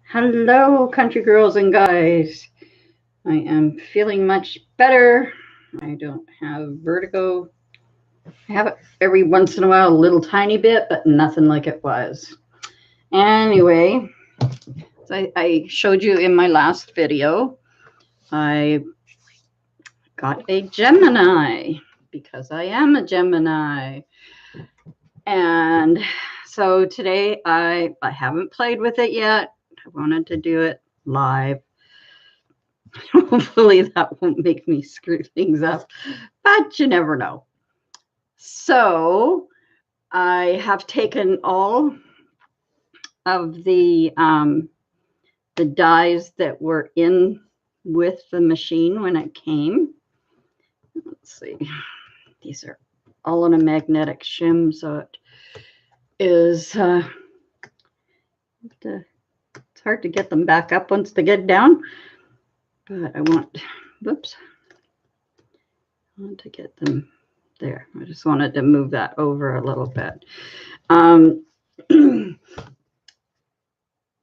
Hello, country girls and guys. I am feeling much better. I don't have vertigo. I have it every once in a while, a little tiny bit, but nothing like it was. Anyway, so I showed you in my last video, I got a Gemini because I am a Gemini. And so today I haven't played with it yet. I wanted to do it live. Hopefully that won't make me screw things up, but you never know. So I have taken all of the dies that were in with the machine when it came. Let's see. These are all in a magnetic shim, so it is it's hard to get them back up once they get down. But I want to get them there. I just wanted to move that over a little bit.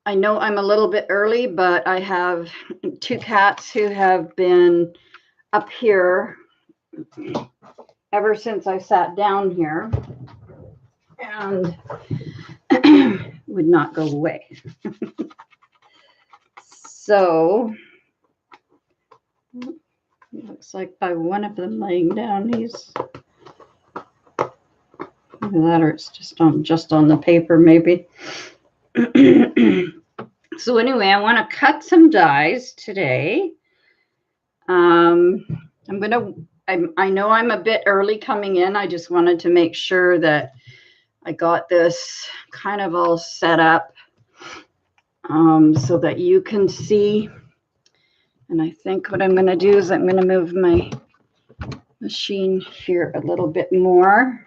I know I'm a little bit early, but I have two cats who have been up here ever since I sat down here and would not go away. So it looks like by one of them laying down, he's either that or it's just on the paper maybe. So anyway, I want to cut some dies today. I know I'm a bit early coming in. I just wanted to make sure that I got this kind of all set up so that you can see. And I think what I'm going to do is I'm going to move my machine here a little bit more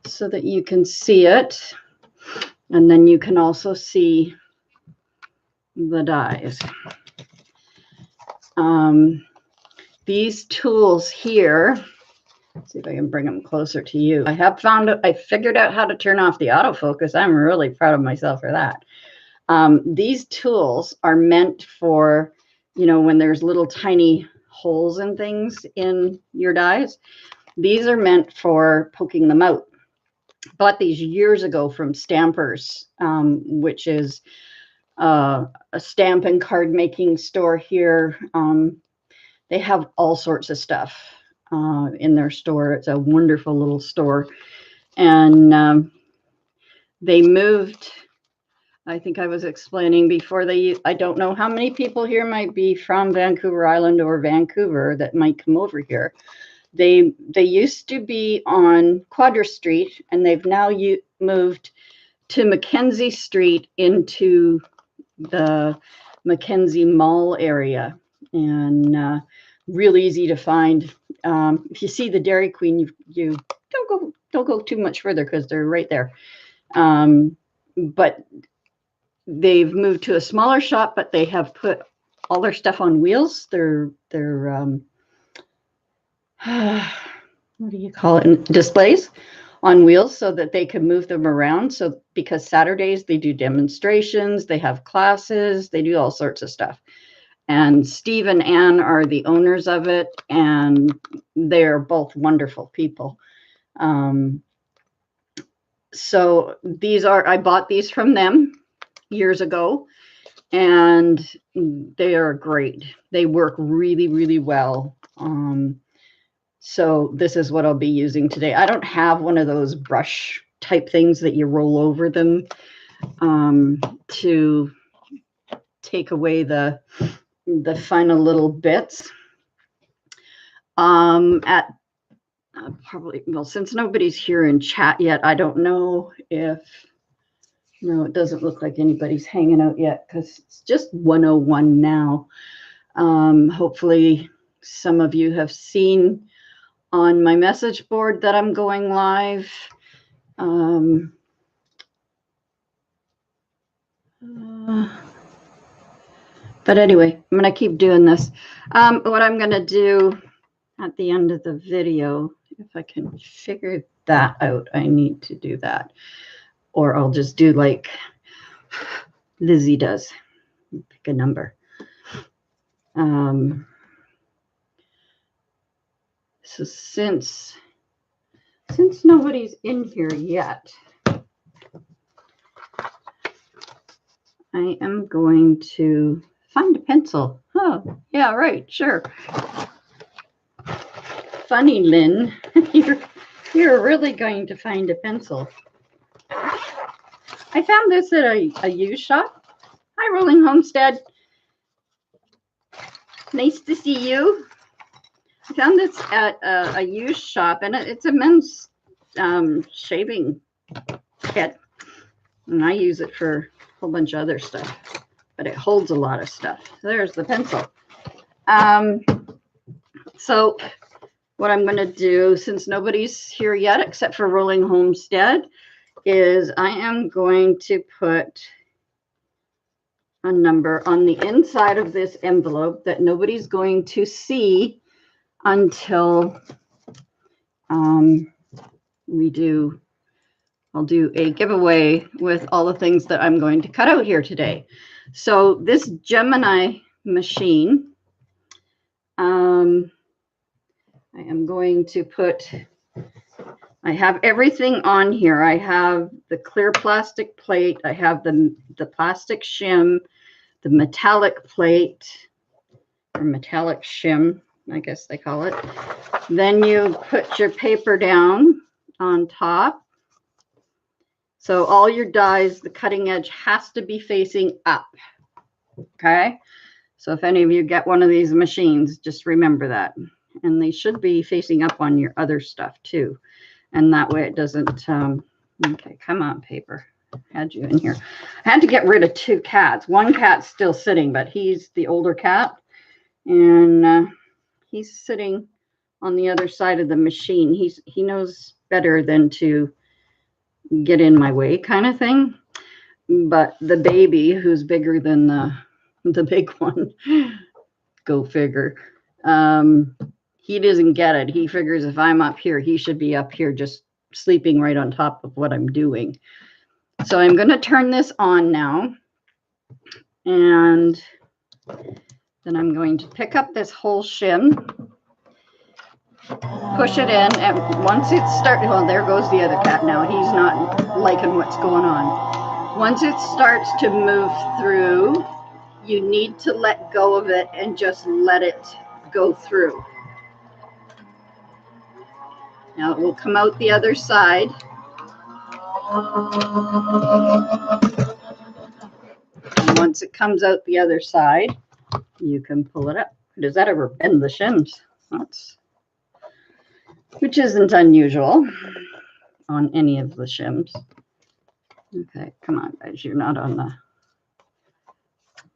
so that you can see it. And then you can also see the dies. These tools here, let's see if I can bring them closer to you. I figured out how to turn off the autofocus. I'm really proud of myself for that. These tools are meant for, when there's little tiny holes and things in your dies. These are meant for poking them out. Bought these years ago from Stampers, which is a stamp and card making store here. They have all sorts of stuff in their store. It's a wonderful little store. And they moved, I think I was explaining before, I don't know how many people here might be from Vancouver Island or Vancouver that might come over here. They used to be on Quadra Street, and they've now moved to Mackenzie Street into the Mackenzie Mall area, and real easy to find. If you see the Dairy Queen, you don't go too much further because they're right there. But they've moved to a smaller shop, but they have put all their stuff on wheels. They're what do you call it? Displays on wheels so that they can move them around. So because Saturdays they do demonstrations, they have classes, they do all sorts of stuff. And Steve and Ann are the owners of it, and they're both wonderful people. So I bought these from them years ago, and they are great. They work really, really well. So this is what I'll be using today. I don't have one of those brush type things that you roll over them to take away the final little bits. Since nobody's here in chat yet, I don't know if, no, it doesn't look like anybody's hanging out yet because it's just 1:01 now. Hopefully some of you have seen on my message board that I'm going live. But anyway, I'm going to keep doing this. What I'm going to do at the end of the video, if I can figure that out, I need to do that. Or I'll just do like Lizzie does. Pick a number. So since nobody's in here yet, I am going to find a pencil. Oh, yeah, right, sure. Funny, Lynn. You're really going to find a pencil. I found this at a used shop. Hi, Rolling Homestead. Nice to see you. I found this at a used shop, and it's a men's shaving kit. And I use it for a whole bunch of other stuff, but it holds a lot of stuff. There's the pencil. So what I'm going to do, since nobody's here yet except for Rolling Homestead, is I am going to put a number on the inside of this envelope that nobody's going to see until I'll do a giveaway with all the things that I'm going to cut out here today. So this Gemini machine, I am going to put, I have everything on here. I have the clear plastic plate. I have the plastic shim, the metallic plate, or metallic shim, I guess they call it. Then you put your paper down on top. So all your dies, the cutting edge has to be facing up. Okay? So if any of you get one of these machines, just remember that. And they should be facing up on your other stuff too. And that way it doesn't, okay, come on, paper. I had you in here. I had to get rid of 2 cats. One cat's still sitting, but he's the older cat. And he's sitting on the other side of the machine. He knows better than to get in my way kind of thing. But the baby, who's bigger than the big one, go figure, he doesn't get it. He figures if I'm up here, he should be up here just sleeping right on top of what I'm doing. So I'm going to turn this on now. And then I'm going to pick up this whole shim, push it in, and once it starts, well, there goes the other cat now. He's not liking what's going on. Once it starts to move through, you need to let go of it and just let it go through. Now it will come out the other side. And once it comes out the other side, you can pull it up. Does that ever bend the shims? Which isn't unusual on any of the shims. Okay, come on, guys. You're not on the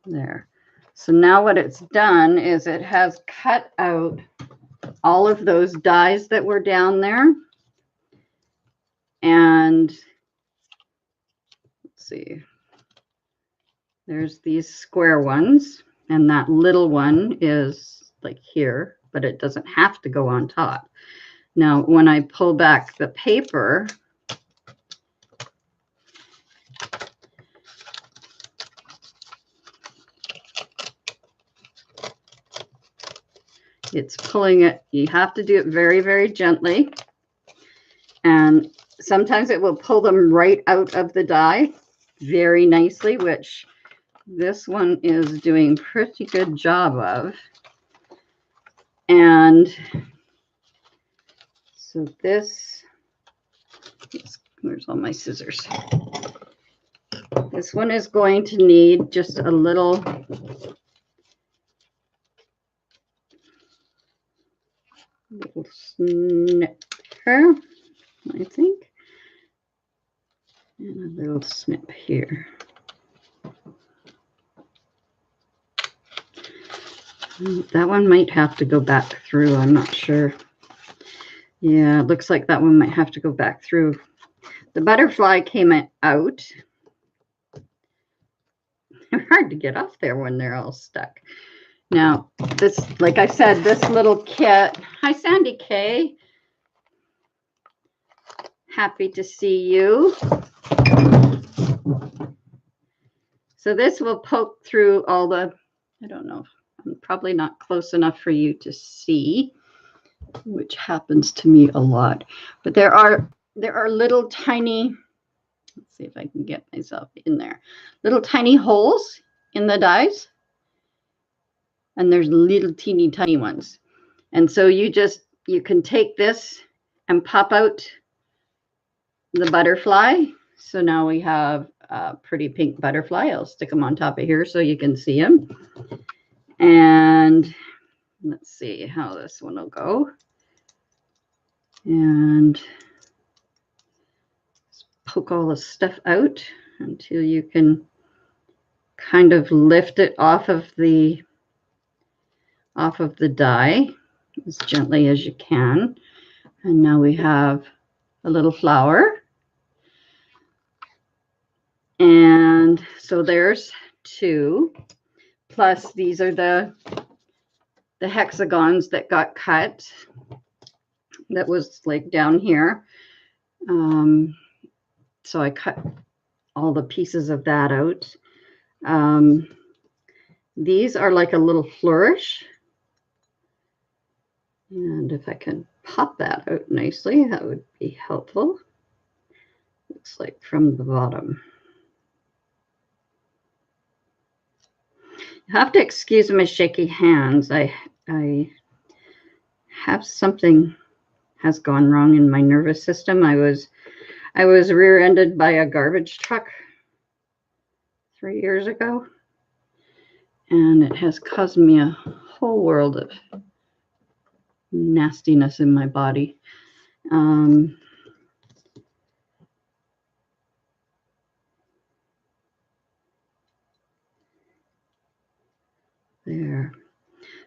there. So now what it's done is it has cut out all of those dies that were down there. And let's see. There's these square ones, and that little one is like here, but it doesn't have to go on top. Now, when I pull back the paper, it's pulling it. You have to do it very, very gently. And sometimes it will pull them right out of the die very nicely, which this one is doing a pretty good job of. And so where's all my scissors? This one is going to need just a little snip here, I think, and a little snip here. That one might have to go back through. I'm not sure. Yeah, it looks like that one might have to go back through. The butterfly came out. They're hard to get off there when they're all stuck. Now, this, like I said, this little kit. Hi, Sandy K. Happy to see you. So this will poke through all the, I don't know, I'm probably not close enough for you to see, which happens to me a lot. But there are little tiny, let's see if I can get myself in there, little tiny holes in the dies. And there's little teeny tiny ones. And so you can take this and pop out the butterfly. So now we have a pretty pink butterfly. I'll stick them on top of here so you can see them. And let's see how this one will go. And poke all the stuff out until you can kind of lift it off of the die as gently as you can. And now we have a little flower. And so there's 2. Plus these are the hexagons that got cut. That was like down here. So I cut all the pieces of that out. These are like a little flourish. And if I can pop that out nicely, that would be helpful. Looks like from the bottom. You have to excuse my shaky hands. I have something has gone wrong in my nervous system. I was rear-ended by a garbage truck 3 years ago, and it has caused me a whole world of nastiness in my body. There.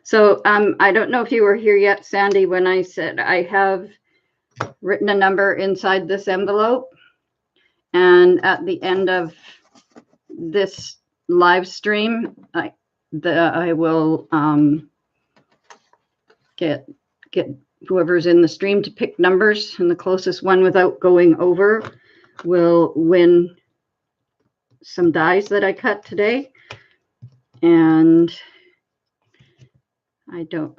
So I don't know if you were here yet, Sandy, when I said I have written a number inside this envelope, and at the end of this live stream, I will get whoever's in the stream to pick numbers, and the closest one without going over will win some dies that I cut today. And I don't,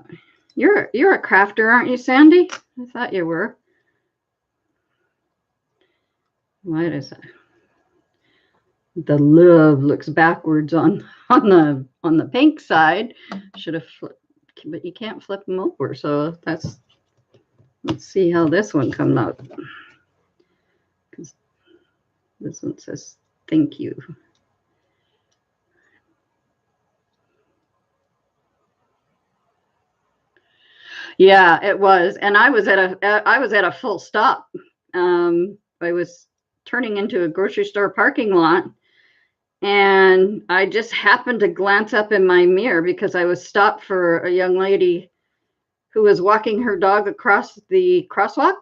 you're a crafter, aren't you, Sandy? I thought you were. What is that? The love looks backwards on the pink side. Should have flipped, but you can't flip them over. So let's see how this one comes out. Because this one says thank you. Yeah, it was, and I was at a full stop. I was turning into a grocery store parking lot, and I just happened to glance up in my mirror because I was stopped for a young lady who was walking her dog across the crosswalk.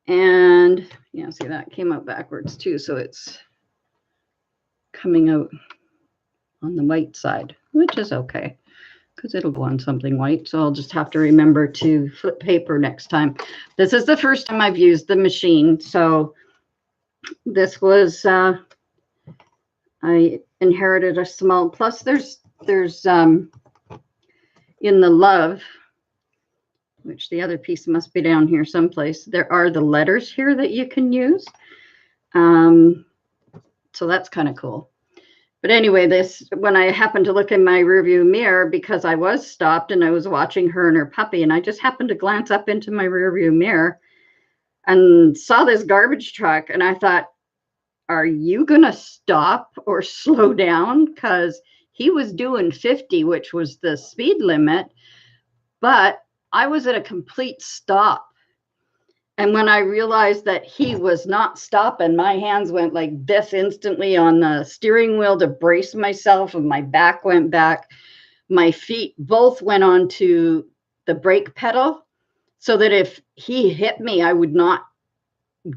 And yeah, see, that came out backwards too, so it's coming out on the white side, which is okay, because it'll go on something white. So I'll just have to remember to flip paper next time. This is the first time I've used the machine. So this was, I inherited a small, plus there's in the love, which the other piece must be down here someplace, there are the letters here that you can use. So that's kind of cool. But anyway, when I happened to look in my rearview mirror, because I was stopped and I was watching her and her puppy, and I just happened to glance up into my rearview mirror and saw this garbage truck, and I thought, are you going to stop or slow down? Because he was doing 50, which was the speed limit, but I was at a complete stop. And when I realized that he was not stopping, my hands went like this instantly on the steering wheel to brace myself, and my back went back. My feet both went onto the brake pedal so that if he hit me, I would not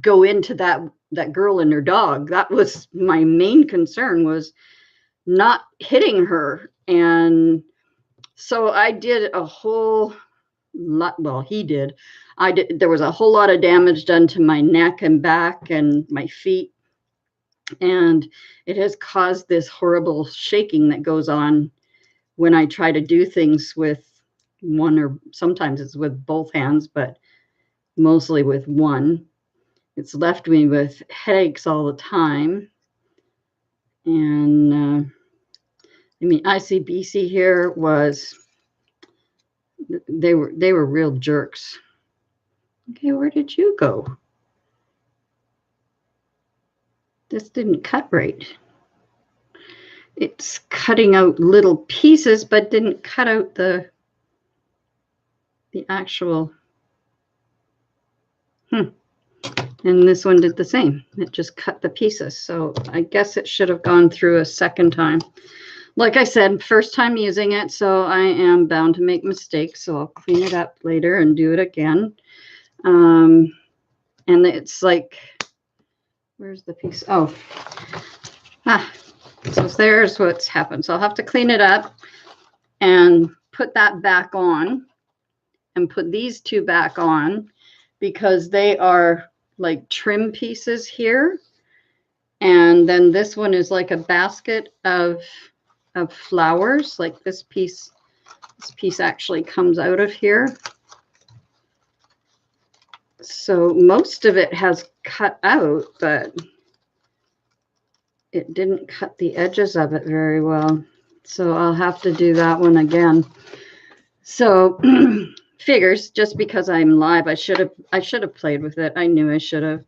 go into that girl and her dog. That was my main concern, was not hitting her. And so I did a whole lot, well, he did. There was a whole lot of damage done to my neck and back and my feet. And it has caused this horrible shaking that goes on when I try to do things with one, or sometimes it's with both hands, but mostly with one. It's left me with headaches all the time. And I mean, ICBC here was, they were real jerks. Okay, where did you go? This didn't cut right. It's cutting out little pieces, but didn't cut out the actual. And this one did the same. It just cut the pieces. So I guess it should have gone through a second time. Like I said, first time using it, so I am bound to make mistakes. So I'll clean it up later and do it again. And it's like, where's the piece? Oh, so there's what's happened. So I'll have to clean it up and put that back on and put these two back on, because they are like trim pieces here. And then this one is like a basket of flowers. Like this piece actually comes out of here. So most of it has cut out, but it didn't cut the edges of it very well. So I'll have to do that one again. So figures, just because I'm live, I should have played with it. I knew I should have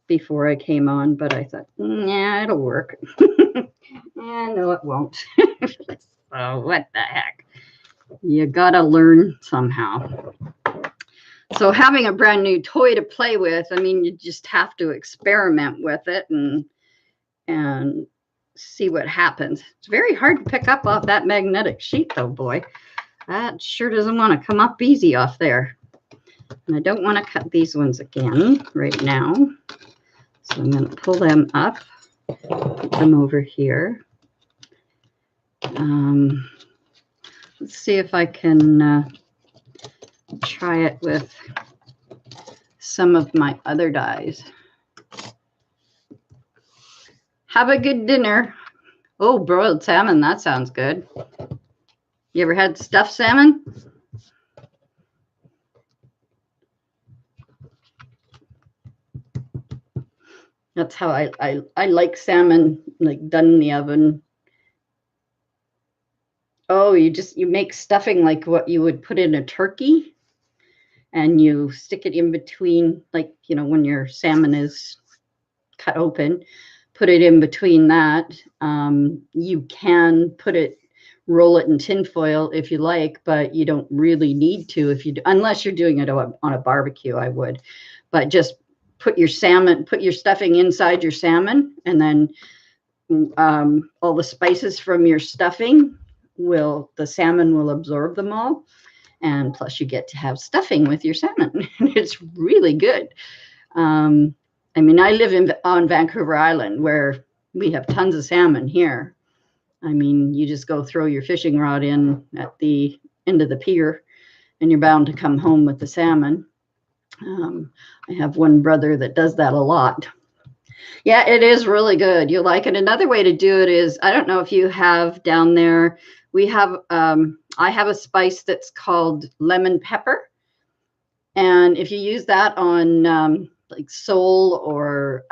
before I came on, but I thought, yeah, it'll work. No, it won't. So what the heck? You gotta learn somehow. So having a brand new toy to play with, I mean, you just have to experiment with it and see what happens. It's very hard to pick up off that magnetic sheet, though, boy. That sure doesn't want to come up easy off there. And I don't want to cut these ones again right now. So I'm going to pull them up, put them over here. Let's see if I can try it with some of my other dyes. Have a good dinner. Oh, broiled salmon. That sounds good. You ever had stuffed salmon? That's how I like salmon, like done in the oven. Oh, you make stuffing like what you would put in a turkey, and you stick it in between, like, you know, when your salmon is cut open, put it in between that. You can roll it in tin foil if you like, but you don't really need to unless you're doing it on a barbecue, I would. But just put your stuffing inside your salmon, and then all the spices from your stuffing the salmon will absorb them all. And plus you get to have stuffing with your salmon. It's really good. I mean, I live on Vancouver Island, where we have tons of salmon here. I mean, you just go throw your fishing rod in at the end of the pier, and you're bound to come home with the salmon. I have one brother that does that a lot. Yeah, it is really good. You'll like it. Another way to do it is, I don't know if you have down there, I have a spice that's called lemon pepper. And if you use that on like sole or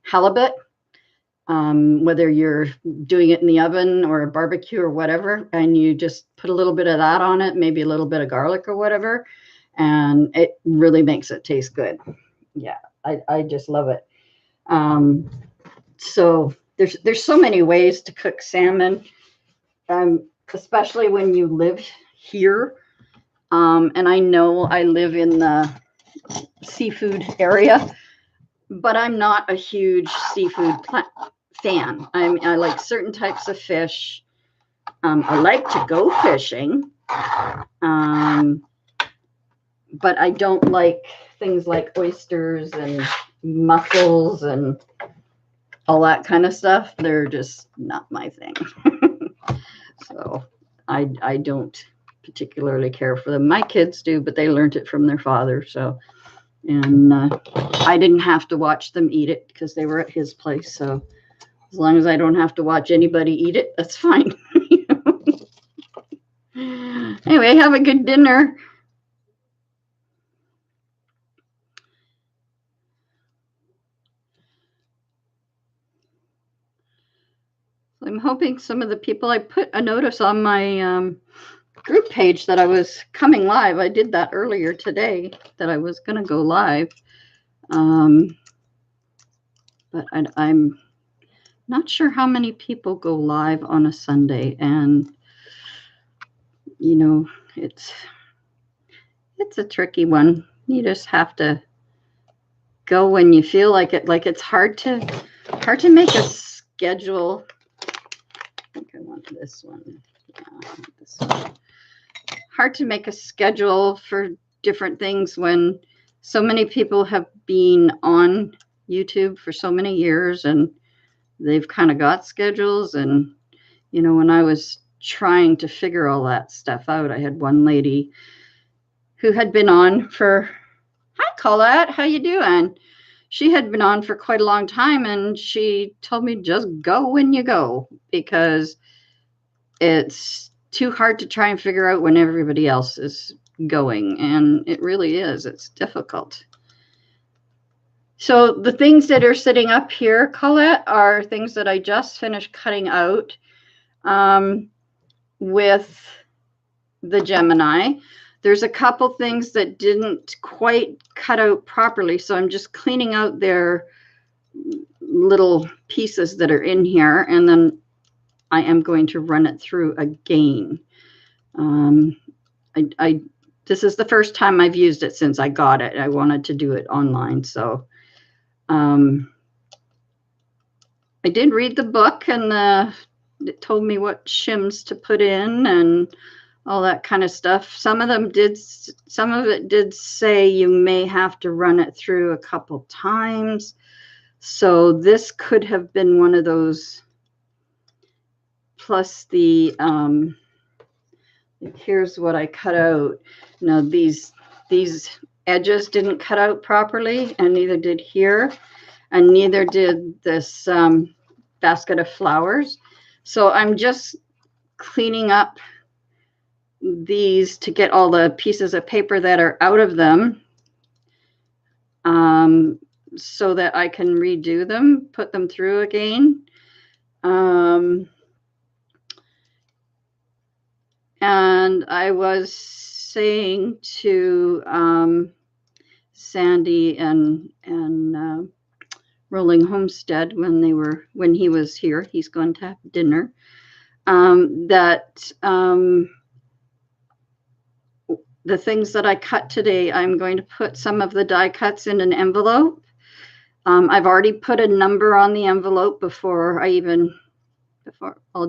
halibut, whether you're doing it in the oven or a barbecue or whatever, and you just put a little bit of that on it, maybe a little bit of garlic or whatever, and it really makes it taste good. Yeah, I just love it. So there's so many ways to cook salmon, especially when you live here. And I know I live in the seafood area, but I'm not a huge seafood fan. I like certain types of fish. I like to go fishing, but I don't like things like oysters and mussels and all that kind of stuff. They're just not my thing. So I don't particularly care for them. My kids do, but they learned it from their father. So And I didn't have to watch them eat it because they were at his place. So as long as I don't have to watch anybody eat it, that's fine. Anyway, have a good dinner. I'm hoping some of the people, I put a notice on my group page that I was coming live. I did that earlier today, that I was going to go live. But I'm not sure how many people go live on a Sunday. And, you know, it's a tricky one. You just have to go when you feel like it. Like, it's hard to make a schedule. I think I want this one. Yeah, this one. Hard to make a schedule for different things when so many people have been on YouTube for so many years and they've kind of got schedules. And, you know, when I was trying to figure all that stuff out, I had one lady who had been on for, hi Colette, how you doing? She had been on for quite a long time, and she told me just go when you go, because it's too hard to try and figure out when everybody else is going. And it really is. It's difficult. So the things that are sitting up here, Colette, are things that I just finished cutting out with the Gemini. There's a couple things that didn't quite cut out properly, so I'm just cleaning out their little pieces that are in here, and then I am going to run it through again. This is the first time I've used it since I got it. I wanted to do it online, so I did read the book, and it told me what shims to put in and all that kind of stuff. Some of it did say you may have to run it through a couple times. So this could have been one of those. Plus the, here's what I cut out. Now these edges didn't cut out properly, and neither did here, and neither did this basket of flowers. So I'm just cleaning up these to get all the pieces of paper that are out of them, so that I can redo them, put them through again. And I was saying to Sandy and Rolling Homestead when he was here, he's going to have dinner, that the things that I cut today, I'm going to put some of the die cuts in an envelope. I've already put a number on the envelope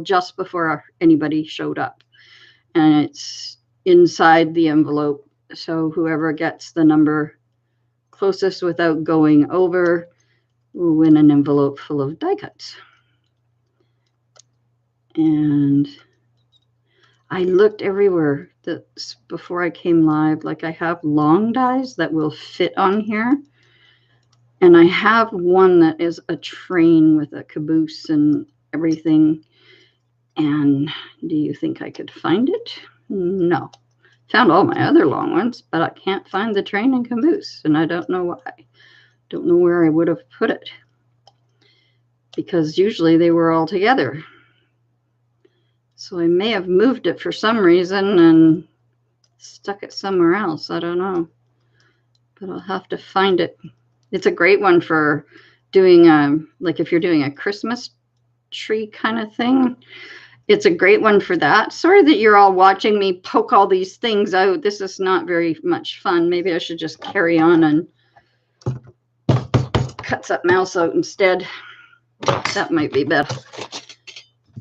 just before anybody showed up. And it's inside the envelope. So whoever gets the number closest without going over will win an envelope full of die cuts. And I looked everywhere before I came live. Like, I have long dies that will fit on here. And I have one that is a train with a caboose and everything. And do you think I could find it? No. Found all my other long ones, but I can't find the train and caboose. And I don't know why. Don't know where I would have put it, because usually they were all together. So I may have moved it for some reason and stuck it somewhere else. I don't know, but I'll have to find it. It's a great one for doing like if you're doing a Christmas tree kind of thing. It's a great one for that. Sorry that you're all watching me poke all these things out. This is not very much fun. Maybe I should just carry on and cut something else out instead. That might be better,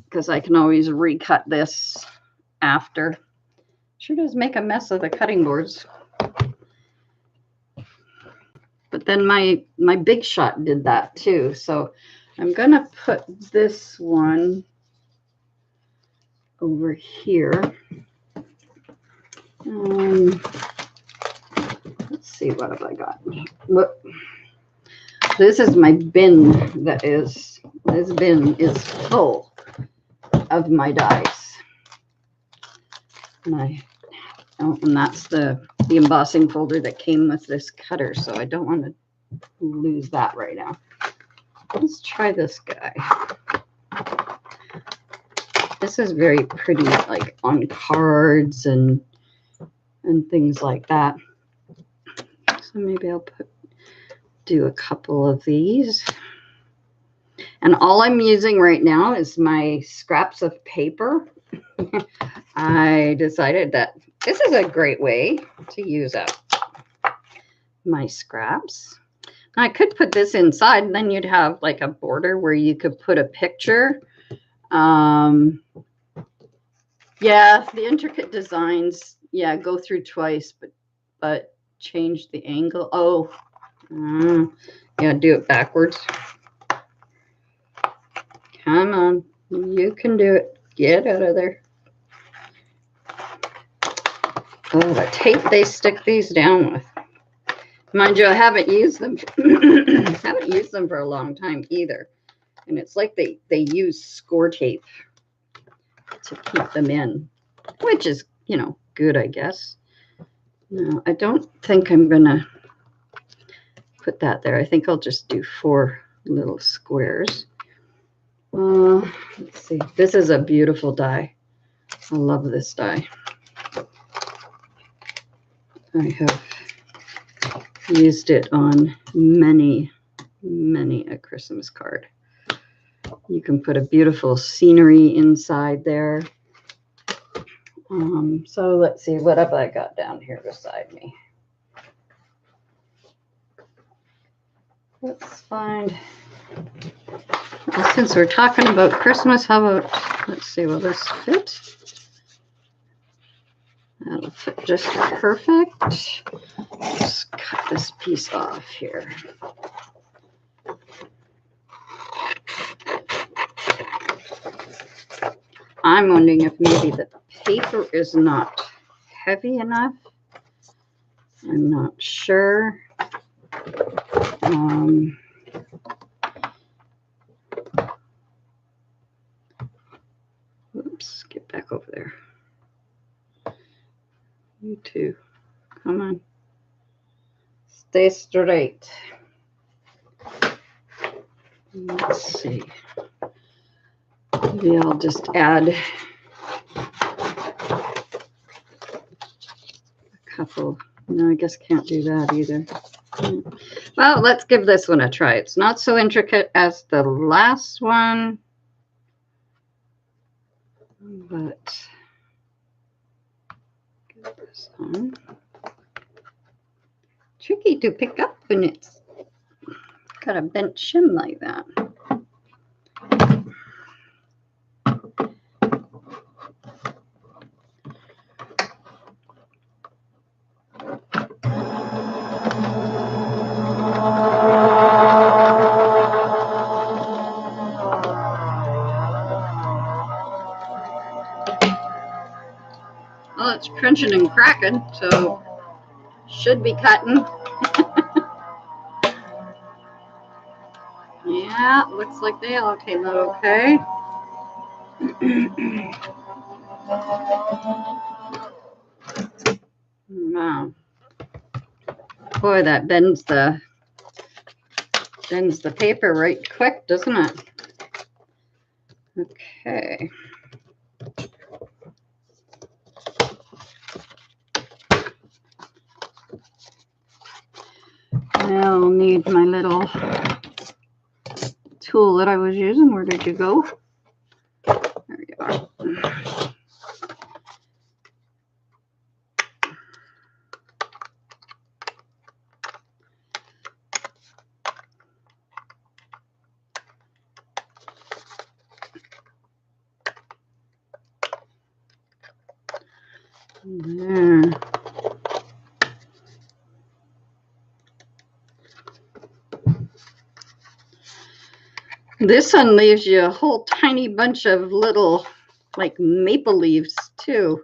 because I can always recut this after. Sure does make a mess of the cutting boards. But then my Big Shot did that too. So I'm going to put this one over here. Let's see, what have I got? What? This is my bin this bin is full of my dies. And that's the embossing folder that came with this cutter, so I don't want to lose that right now. Let's try this guy. This is very pretty, like on cards and things like that. So maybe I'll do a couple of these. And all I'm using right now is my scraps of paper. I decided that this is a great way to use up my scraps. I could put this inside, and then you'd have like a border where you could put a picture. Yeah, the intricate designs, yeah, go through twice, but change the angle. Oh, yeah, do it backwards. Come on, you can do it. Get out of there. Oh, the tape they stick these down with. Mind you, I haven't used them. Haven't used them for a long time either. And it's like they use score tape to keep them in, which is, you know, good, I guess. No, I don't think I'm gonna put that there. I think I'll just do 4 little squares. Let's see. This is a beautiful die. I love this die. I have used it on many a Christmas card. You can put a beautiful scenery inside there. So let's see, what have I got down here beside me? Let's find, well, since we're talking about Christmas, how about, let's see, will this fit? That'll fit just perfect. Just cut this piece off here. I'm wondering if maybe the paper is not heavy enough. I'm not sure. Oops, get back over there. You too. Come on. Stay straight. Let's see. Maybe I'll just add a couple. No, I guess can't do that either. Well, let's give this one a try. It's not so intricate as the last one, but get this on. Tricky to pick up when it's got a bent shim like that. Well, it's crunching and cracking, so should be cutting. Yeah, looks like they all came out okay. Wow. Boy, that bends the paper right quick, doesn't it? Okay. Now I'll need my little tool that I was using. Where did you go? There you are. There. This one leaves you a whole tiny bunch of little, like, maple leaves too.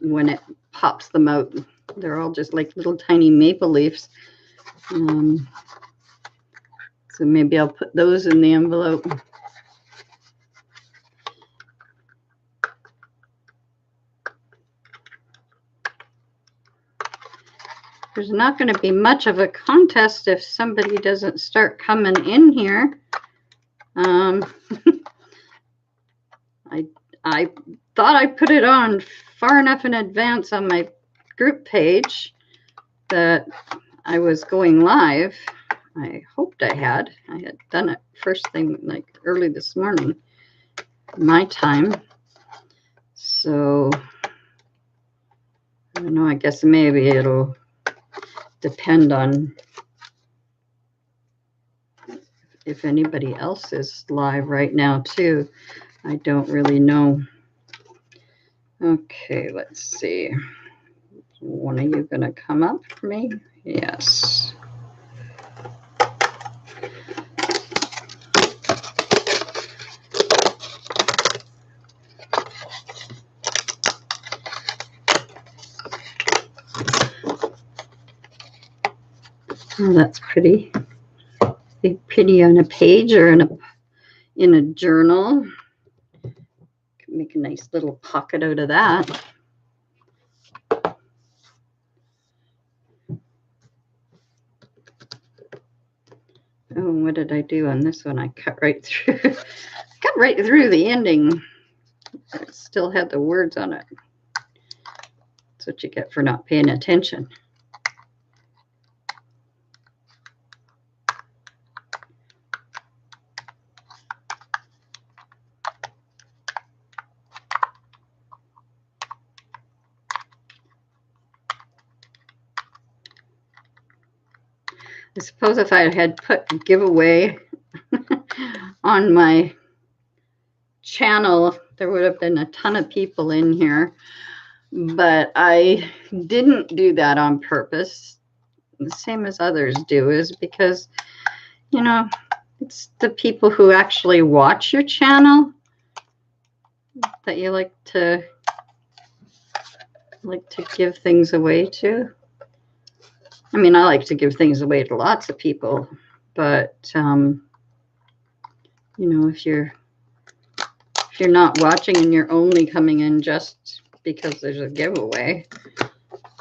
when it pops them out. They're all just like little tiny maple leaves. So maybe I'll put those in the envelope. There's not going to be much of a contest if somebody doesn't start coming in here. I thought I put it on far enough in advance on my group page that I was going live. I hoped I had. I had done it first thing like early this morning, my time. So I don't know, I guess maybe it'll depend on if anybody else is live right now too. I don't really know. Okay, let's see. One of you gonna come up for me? Yes. Oh, that's pretty. Big pretty on a page or in a journal. Can make a nice little pocket out of that. Oh, what did I do on this one? I cut right through. Cut right through the ending. It still had the words on it. That's what you get for not paying attention. I suppose if I had put giveaway on my channel, there would have been a ton of people in here. But I didn't do that on purpose, the same as others do, is because, you know, it's the people who actually watch your channel that you like to give things away to. I mean, I like to give things away to lots of people, but you know, if you're not watching and you're only coming in just because there's a giveaway,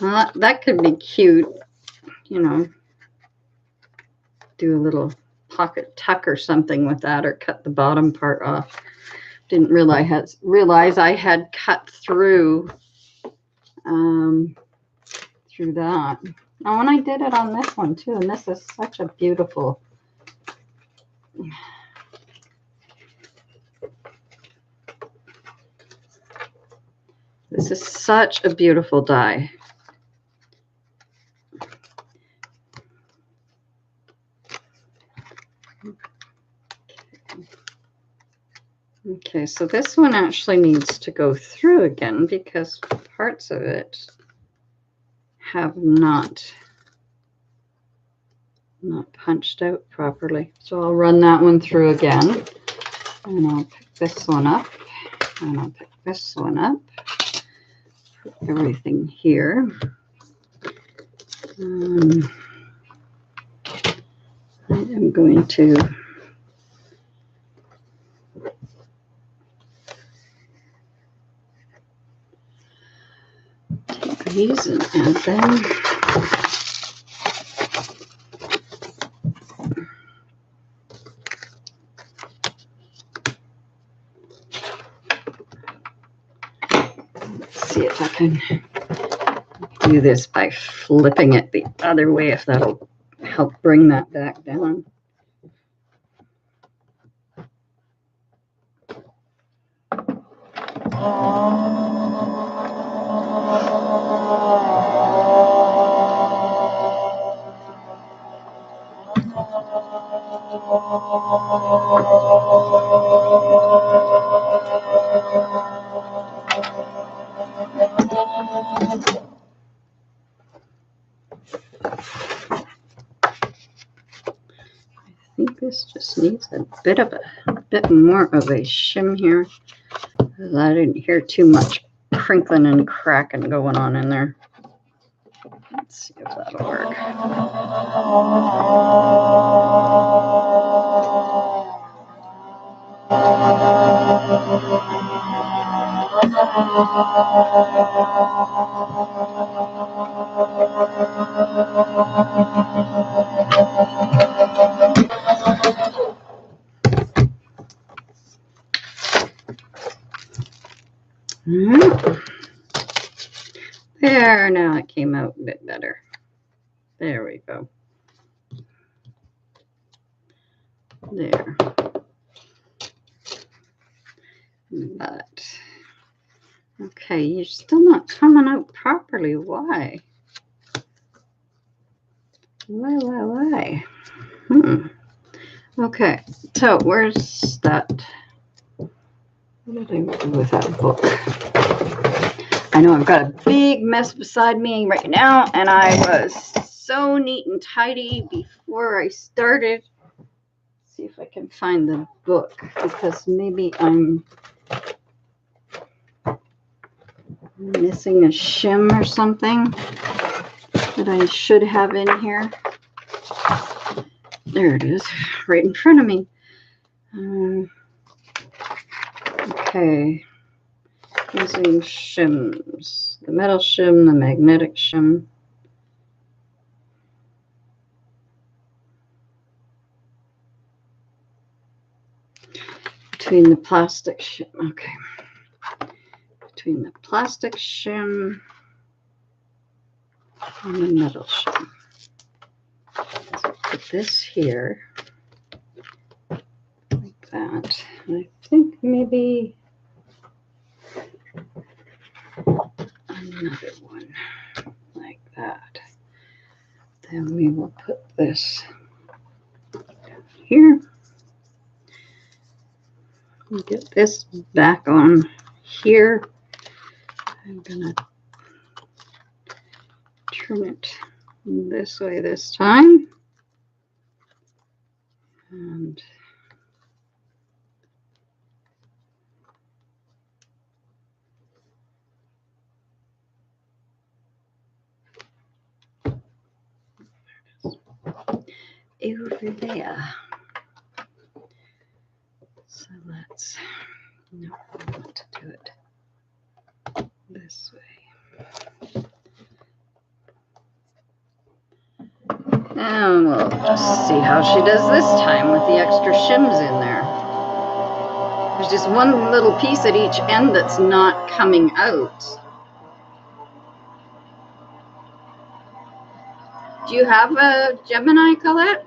well, that could be cute, you know. Do a little pocket tuck or something with that, or cut the bottom part off. Didn't realize I had cut through through that. Oh, and I did it on this one too, and this is such a beautiful. This is such a beautiful die. Okay, so this one actually needs to go through again because parts of it have not punched out properly. So I'll run that one through again, and I'll pick this one up, and I'll pick this one up. Put everything here. I am going to take these and add them. Let's see if I can do this by flipping it the other way, if that'll help bring that back down. I think this just needs a bit more of a shim here, because I didn't hear too much crinkling and cracking going on in there. Let's see if that'll work. There, now it came out a bit better. There we go. There. But, okay, you're still not coming out properly. Why? Why? Okay, so where's that? What did I do with that book? I know I've got a big mess beside me right now, and I was so neat and tidy before I started. Let's see if I can find the book, because maybe I'm missing a shim or something that I should have in here. There it is, right in front of me. Okay. Using shims, the metal shim, the magnetic shim. Between the plastic shim, okay. Between the plastic shim and the metal shim. So put this here, like that. And I think maybe another one like that. Then we will put this here. We'll get this back on here. I'm gonna turn it this way this time. And over there. So let's, no, I want to do it this way. And we'll just see how she does this time with the extra shims in there. There's just one little piece at each end that's not coming out. Do you have a Gemini, Colette?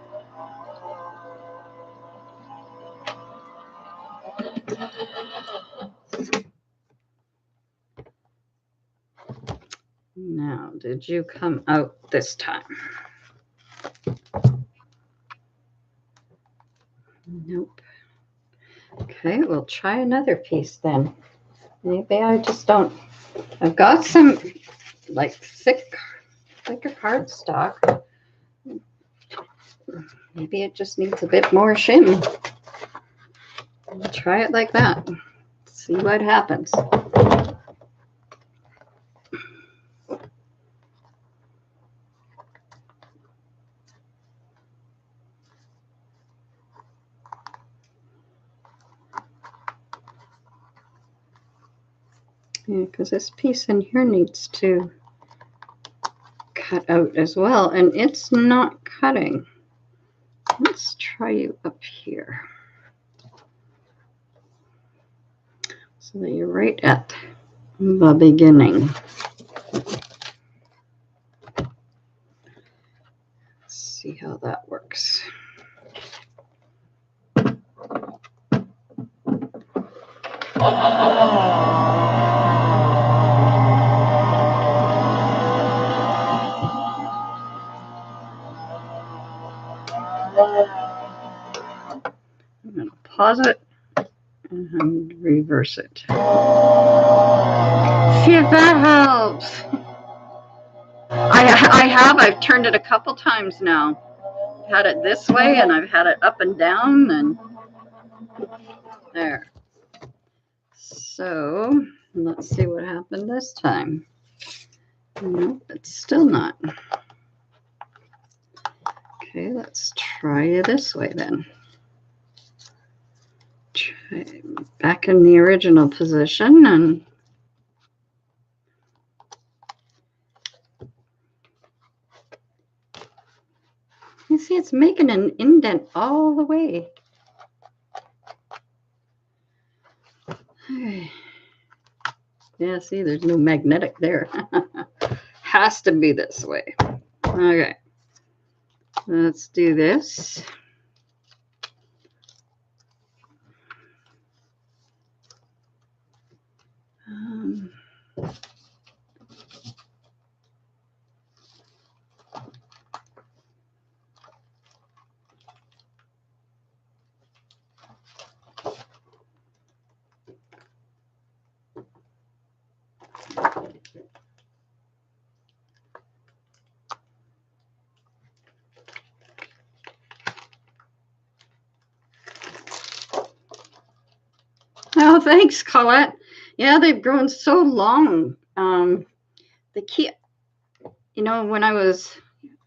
Now, did you come out this time? Nope. Okay, we'll try another piece then. Maybe I just don't. I've got some like thicker cardstock. Maybe it just needs a bit more shim. We'll try it like that. See what happens. Yeah, because this piece in here needs to cut out as well, and it's not cutting. Let's try you up here so that you're right at the beginning. Let's see how that works. I'm going to pause it and reverse it. See if that helps. I've turned it a couple times now. I've had it this way and I've had it up and down, and there. So And let's see what happened this time. Nope, it's still not. Okay, let's try it this way then. Try back in the original position, and you see it's making an indent all the way. Okay. Yeah, see, there's no magnetic there. Has to be this way. Okay, let's do this. Oh, thanks, Colette. Yeah, they've grown so long. They keep, you know, when I was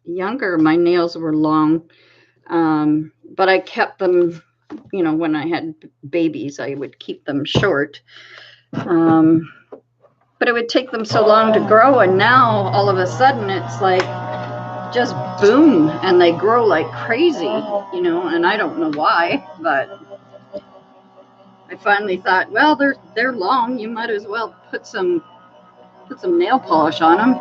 younger, my nails were long, but I kept them, you know, when I had babies, I would keep them short. But it would take them so long to grow, and now all of a sudden it's like just boom, and they grow like crazy, you know, and I don't know why, but I finally thought, well, they're long, you might as well put some nail polish on them.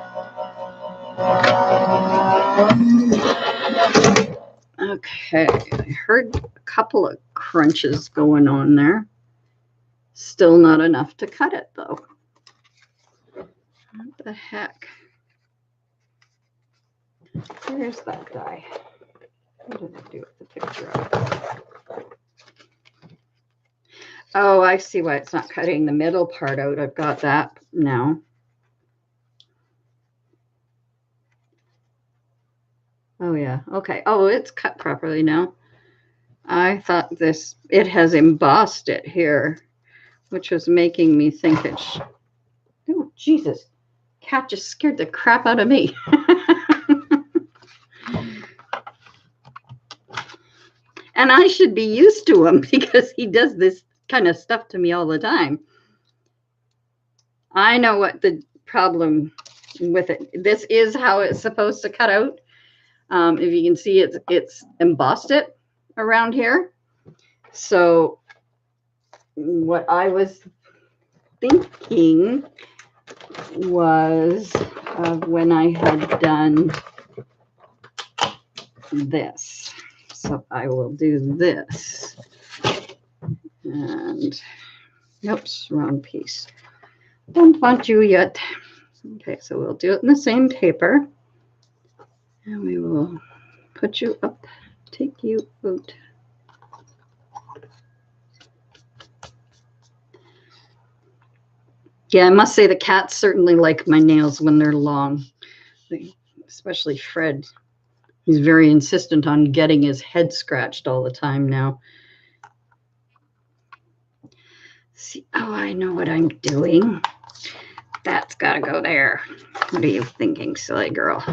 Okay, I heard a couple of crunches going on there. Still not enough to cut it though. What the heck? Where's that guy? What did I do with the picture of? Oh, I see why it's not cutting the middle part out. I've got that now. Oh yeah, okay. Oh, it's cut properly now. I thought it has embossed it here, which was making me think it's, oh, Jesus. Cat just scared the crap out of me. And I should be used to him because he does this kind of stuff to me all the time. I know what the problem with it. This is how it's supposed to cut out. If you can see, it's embossed it around here. So what I was thinking was when I had done this. So I will do this. And, oops, wrong piece. Don't want you yet. Okay, so we'll do it in the same paper. And we will put you up, take you out. Yeah, I must say the cats certainly like my nails when they're long, especially Fred. He's very insistent on getting his head scratched all the time now. See, oh, I know what I'm doing. That's got to go there. What are you thinking, silly girl?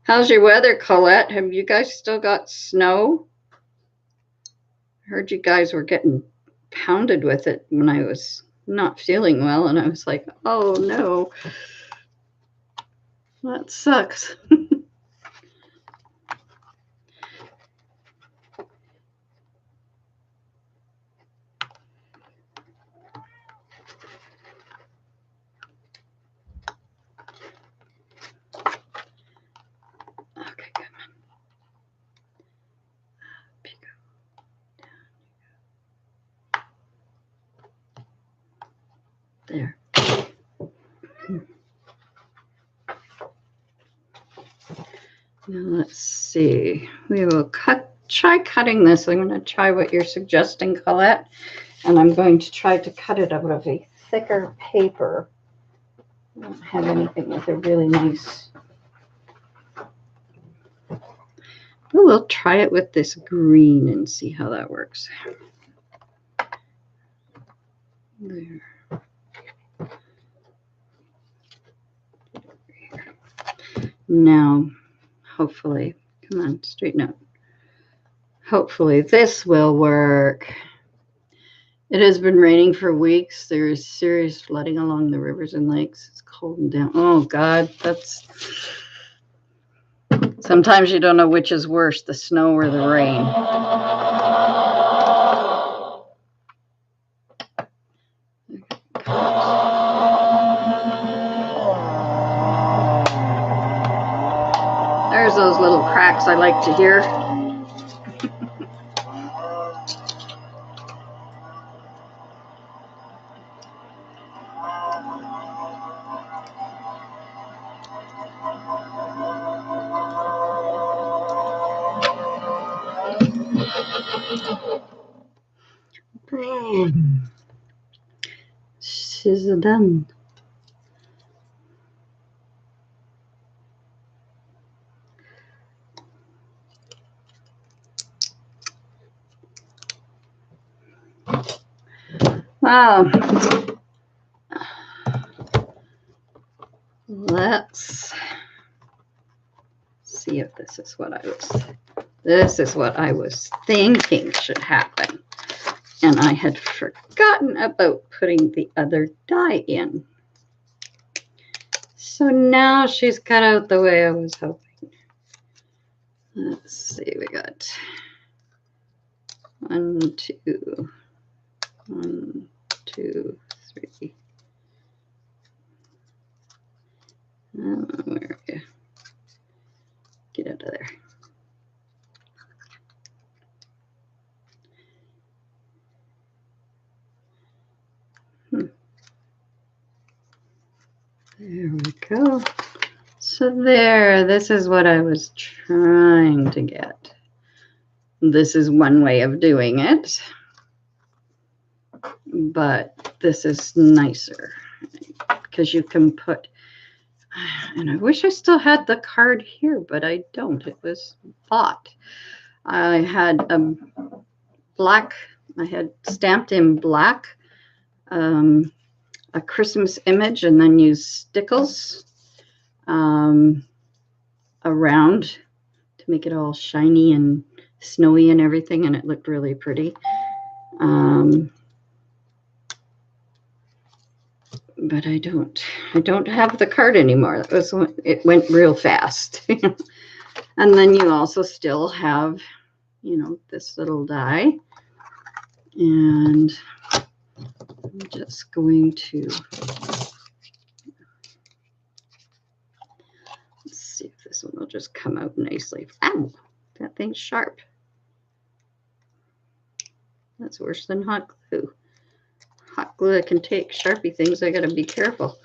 How's your weather, Colette? Have you guys still got snow? I heard you guys were getting pounded with it when I was not feeling well, and I was like, oh no, that sucks. Okay, good. There. Now let's see. We will try cutting this. I'm going to try what you're suggesting, Colette. And I'm going to try to cut it out of a thicker paper. I don't have anything with a really nice. We'll try it with this green and see how that works. There. Now, hopefully, come on, straighten out. Hopefully this will work. It has been raining for weeks. There is serious flooding along the rivers and lakes. It's cold and down. Oh, God, that's... Sometimes you don't know which is worse, the snow or the rain. There's those little cracks I like to hear. She's done. Wow. Let's see if this is what I was thinking should happen. And I had forgotten about putting the other die in. So now she's cut out the way I was hoping. Let's see, we got 1, 2, 1, 2, 3. Where are you? Get out of there. There we go. So there, this is what I was trying to get. This is one way of doing it, but this is nicer because you can put, and I wish I still had the card here, but I don't. It was bought. I had black, I had stamped in black, a Christmas image, and then used stickles around to make it all shiny and snowy and everything, and it looked really pretty. But I don't have the card anymore. It went real fast. And then you also still have, you know, this little die, and I'm just going to, let's see if this one will just come out nicely. Ow, that thing's sharp. That's worse than hot glue. Hot glue can take Sharpie things. I gotta be careful.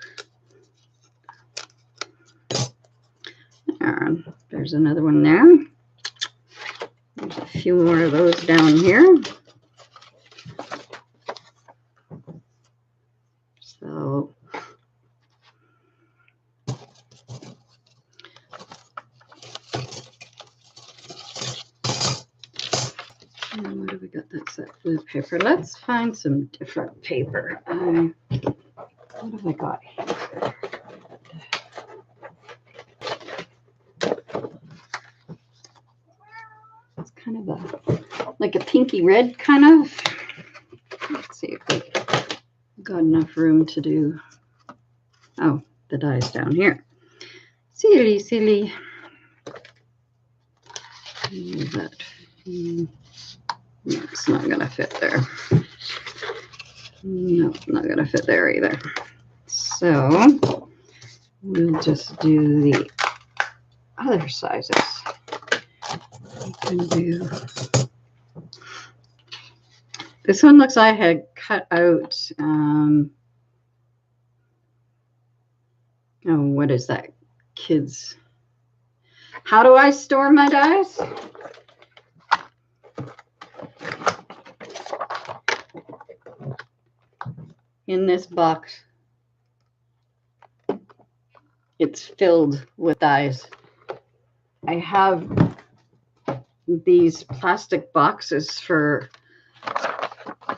And there's another one there. There's a few more of those down here. So and what do we got? That's that blue paper. Let's find some different paper. What have I got here? It's kind of like a pinky red kind of. Let's see if we got enough room to do. Oh, the die's down here. Silly, silly. That. No, it's not going to fit there. No, not going to fit there either. So we'll just do the other sizes. We can do. This one looks like I had cut out Oh, what is that? Kids. How do I store my dies? In this box. It's filled with dies. I have these plastic boxes for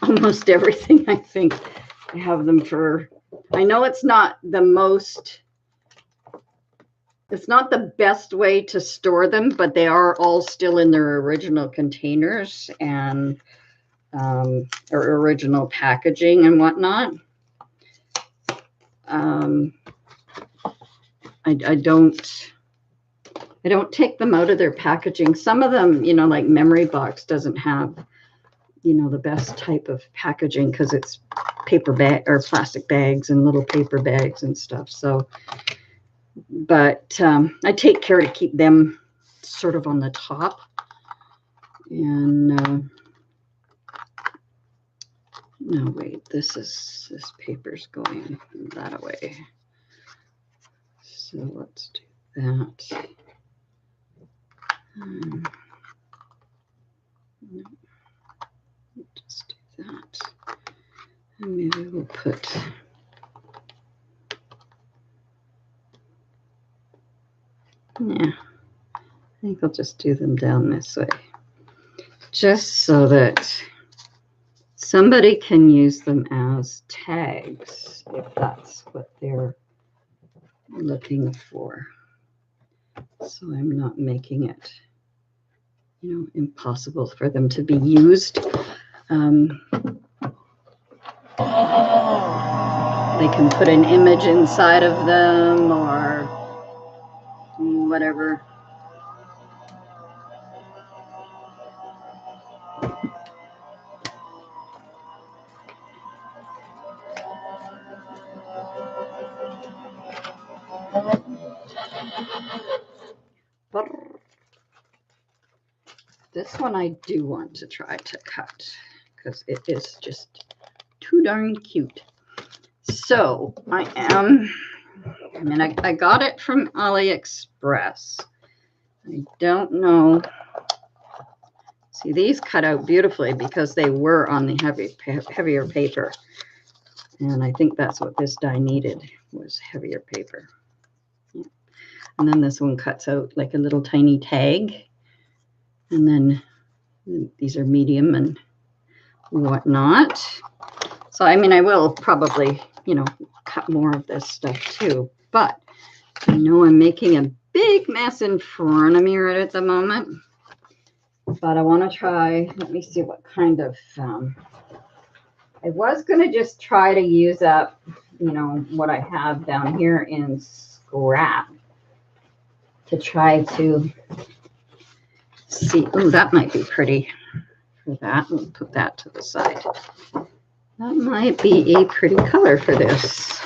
almost everything, I think. I have them for, I know it's not the best way to store them, but they are all still in their original containers and or original packaging and whatnot. I don't take them out of their packaging. Some of them, you know, like Memory Box doesn't have, you know, the best type of packaging because it's paper bag or plastic bags and little paper bags and stuff. So, but I take care to keep them sort of on the top. And no, wait, this paper's going that way. So let's do that. No, just do that. And maybe we'll put, yeah, I think I'll just do them down this way. Just so that somebody can use them as tags if that's what they're looking for. So I'm not making it, you know, impossible for them to be used. They can put an image inside of them or whatever. This one I do want to try to cut because it is just too darn cute. So I got it from AliExpress. I don't know. See, these cut out beautifully because they were on the heavier paper. And I think that's what this die needed, was heavier paper. Yeah. And then this one cuts out like a little tiny tag. And then these are medium and whatnot. So, I mean, I will probably, you know, cut more of this stuff too. But I know I'm making a big mess in front of me right at the moment. But I want to try, let me see what kind of, I was going to just try to use up, you know, what I have down here in scrap to try to see. Oh, that might be pretty for that. We'll put that to the side. That might be a pretty color for this.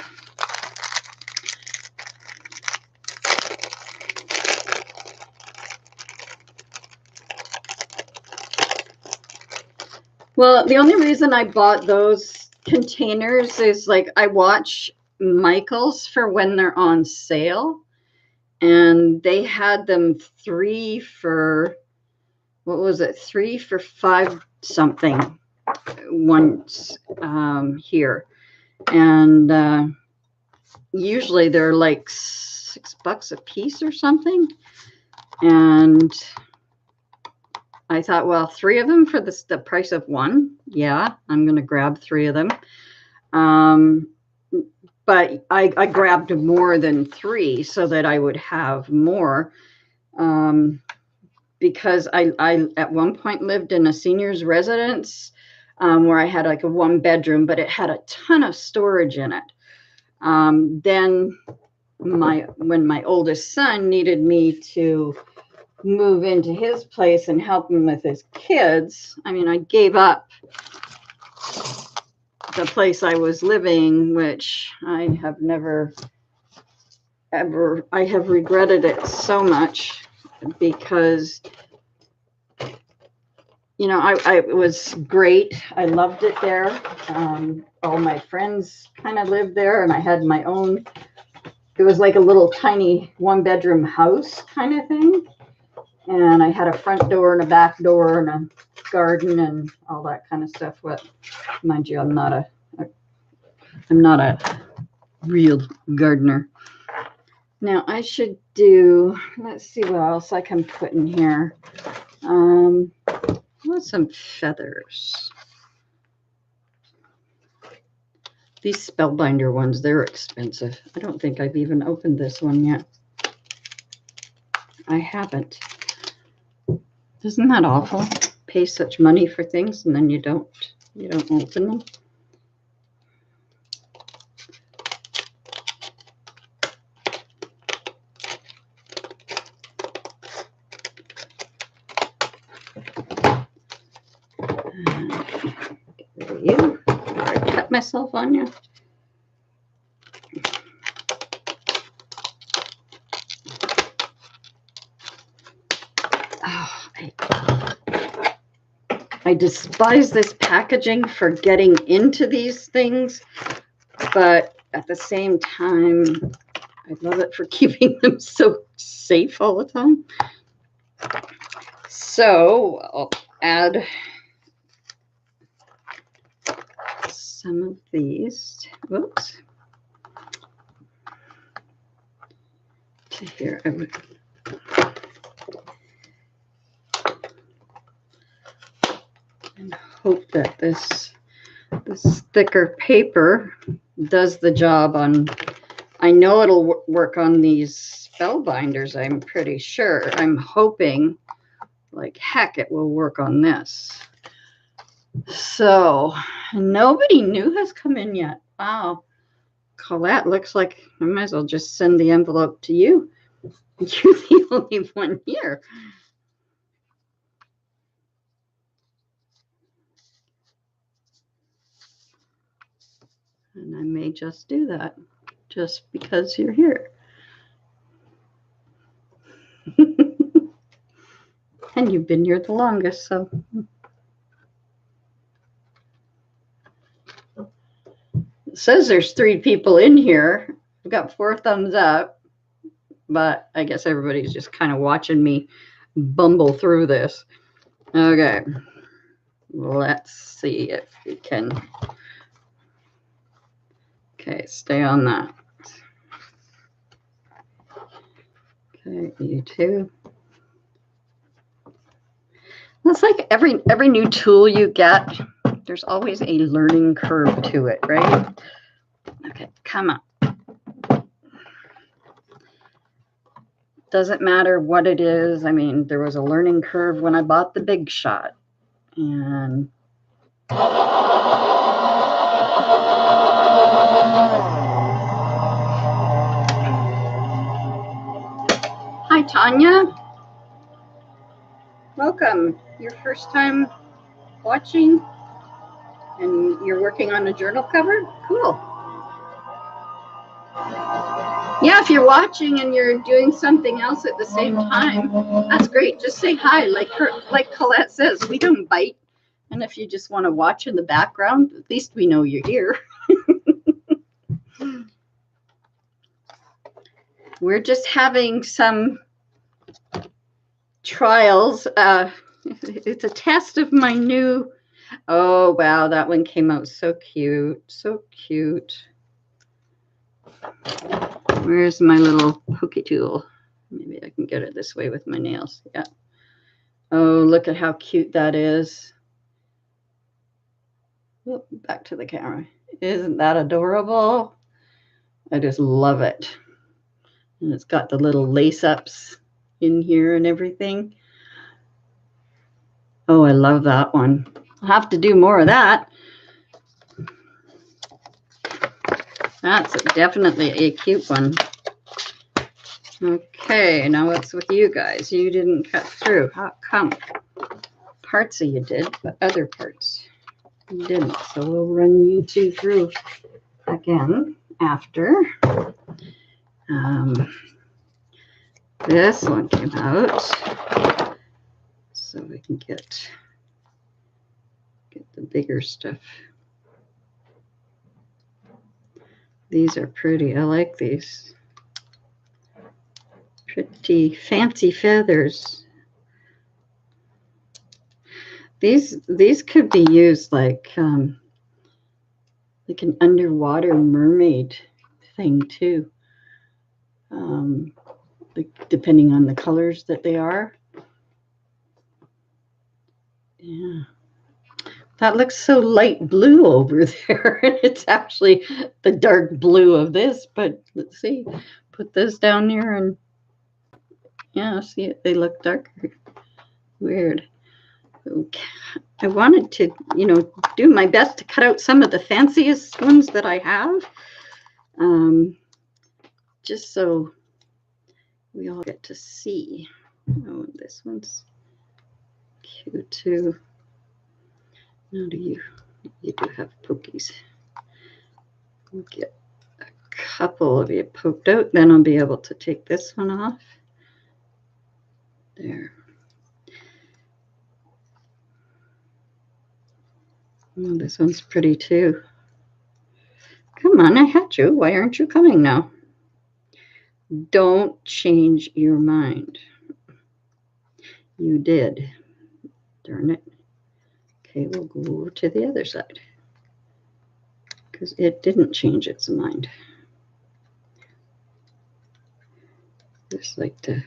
Well, the only reason I bought those containers is like I watch Michael's for when they're on sale, and they had them 3 for, what was it, 3 for 5 something once here, and usually they're like $6 a piece or something, and I thought, well, 3 of them for the price of 1. Yeah, I'm going to grab 3 of them. But I grabbed more than 3 so that I would have more. Because I at one point lived in a senior's residence where I had like a 1-bedroom, but it had a ton of storage in it. Then when my oldest son needed me to move into his place and help him with his kids, I mean, I gave up the place I was living, which I have never ever, I have regretted it so much because, you know, it was great. I loved it there. All my friends kind of lived there, and I had my own it was like a little tiny 1-bedroom house kind of thing. And I had a front door and a back door and a garden and all that kind of stuff. What, mind you, I'm not a real gardener. Now I should do, let's see what else I can put in here. What's some feathers? These spellbinder ones, they're expensive. I don't think I've even opened this one yet. I haven't. Isn't that awful? Pay such money for things and then you don't open them. Get rid of you. I cut myself on you. I despise this packaging for getting into these things, but at the same time, I love it for keeping them so safe all the time. So I'll add some of these, whoops, to here. I would and hope that this thicker paper does the job on, I know it'll work on these spell binders, I'm pretty sure. I'm hoping like heck it will work on this. So nobody new has come in yet. Wow. Colette, looks like I might as well just send the envelope to you. You're the only one here. And I may just do that just because you're here. And you've been here the longest, so. It says there's 3 people in here. I've got 4 thumbs up, but I guess everybody's just kind of watching me bumble through this. Okay, let's see if we can. Okay, stay on that. Okay, you too. It's like every new tool you get, there's always a learning curve to it, right? Okay, come on. Doesn't matter what it is. I mean, there was a learning curve when I bought the Big Shot. And hi, Tanya. Welcome. Your first time watching and you're working on a journal cover? Cool. Yeah, if you're watching and you're doing something else at the same time, that's great. Just say hi. Like Colette says, we don't bite. And if you just want to watch in the background, at least we know you're here. We're just having some trials. It's a test of my new, oh wow, that one came out so cute, so cute. Where's my little pokey tool? Maybe I can get it this way with my nails. Yeah. Oh, look at how cute that is. Oh, back to the camera. Isn't that adorable? I just love it. And it's got the little lace ups in here and everything. Oh, I love that one. I'll have to do more of that. That's definitely a cute one. Okay, now what's with you guys? You didn't cut through. How come? Parts of you did, but other parts you didn't. So we'll run you 2 through again after. This one came out, so we can get the bigger stuff. These are pretty. I like these. Pretty fancy feathers. These could be used like an underwater mermaid thing too. Depending on the colors that they are. Yeah. That looks so light blue over there. It's actually the dark blue of this, but let's see. Put this down here and yeah, see, they look darker. Weird. Okay. I wanted to, do my best to cut out some of the fanciest ones that I have. Just so we all get to see. Oh, this one's cute too. Now you do have pokies. We'll get a couple of you poked out, then I'll be able to take this one off. There. Oh, this one's pretty too. Come on, I had you. Why aren't you coming now? Don't change your mind. You did. Darn it. Okay, we'll go over to the other side because it didn't change its mind. Just like to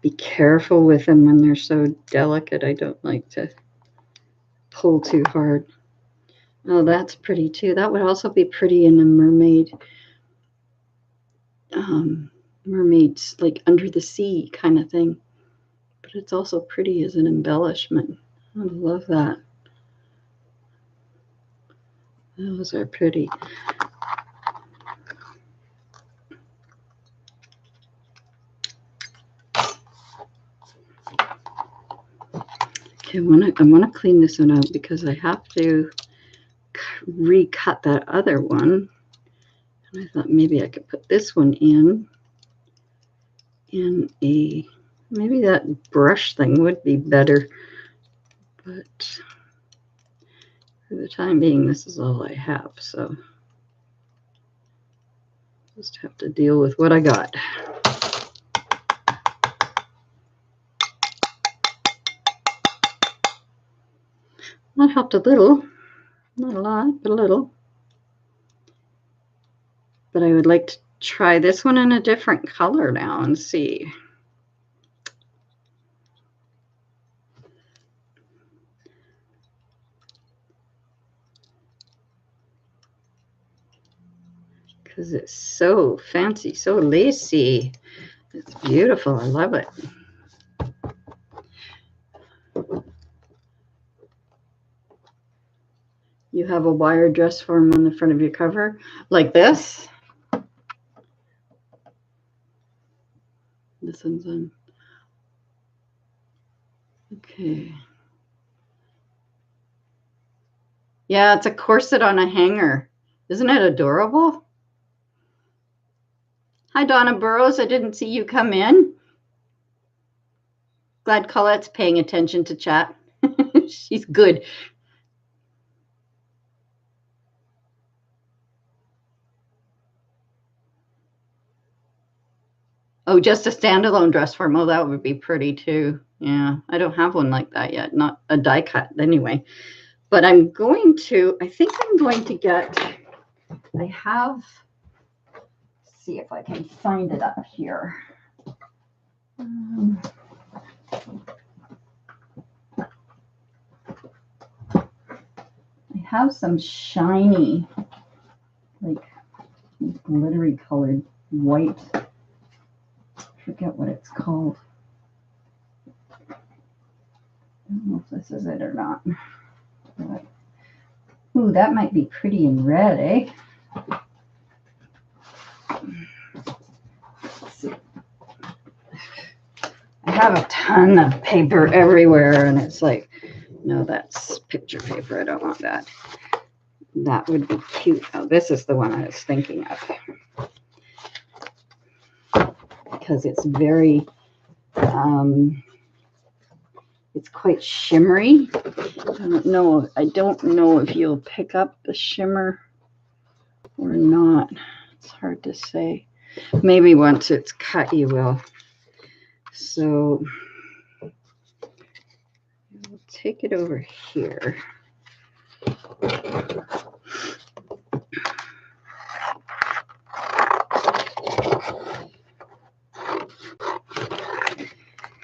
be careful with them when they're so delicate. I don't like to pull too hard. Oh, that's pretty too. That would also be pretty in a mermaid. Mermaids like under the sea kind of thing. But it's also pretty as an embellishment. I love that. Those are pretty. Okay, I want to clean this one out because I have to recut that other one. And I thought maybe I could put this one in a, maybe that brush thing would be better. But for the time being, this is all I have. So just have to deal with what I got. That helped a little. Not a lot, but a little. But I would like to try this one in a different color now and see. Because it's so fancy, so lacy. It's beautiful. I love it. You have a wire dress form on the front of your cover, like this. This one's on. Okay. Yeah, it's a corset on a hanger. Isn't it adorable? Hi, Donna Burrows. I didn't see you come in. Glad Colette's paying attention to chat. She's good. Oh, just a standalone dress form. Oh, that would be pretty too. Yeah, I don't have one like that yet. Not a die cut anyway. But I'm going to, I think I'm going to get, I have, let's see if I can find it up here. I have some shiny, like glittery colored white. I forget what it's called. I don't know if this is it or not. But, ooh, that might be pretty in red, eh? Let's see. I have a ton of paper everywhere, and it's like, no, that's picture paper. I don't want that. That would be cute. Oh, this is the one I was thinking of. Because it's very, it's quite shimmery. I don't know if you'll pick up the shimmer or not. It's hard to say. Maybe once it's cut, you will. So we'll take it over here.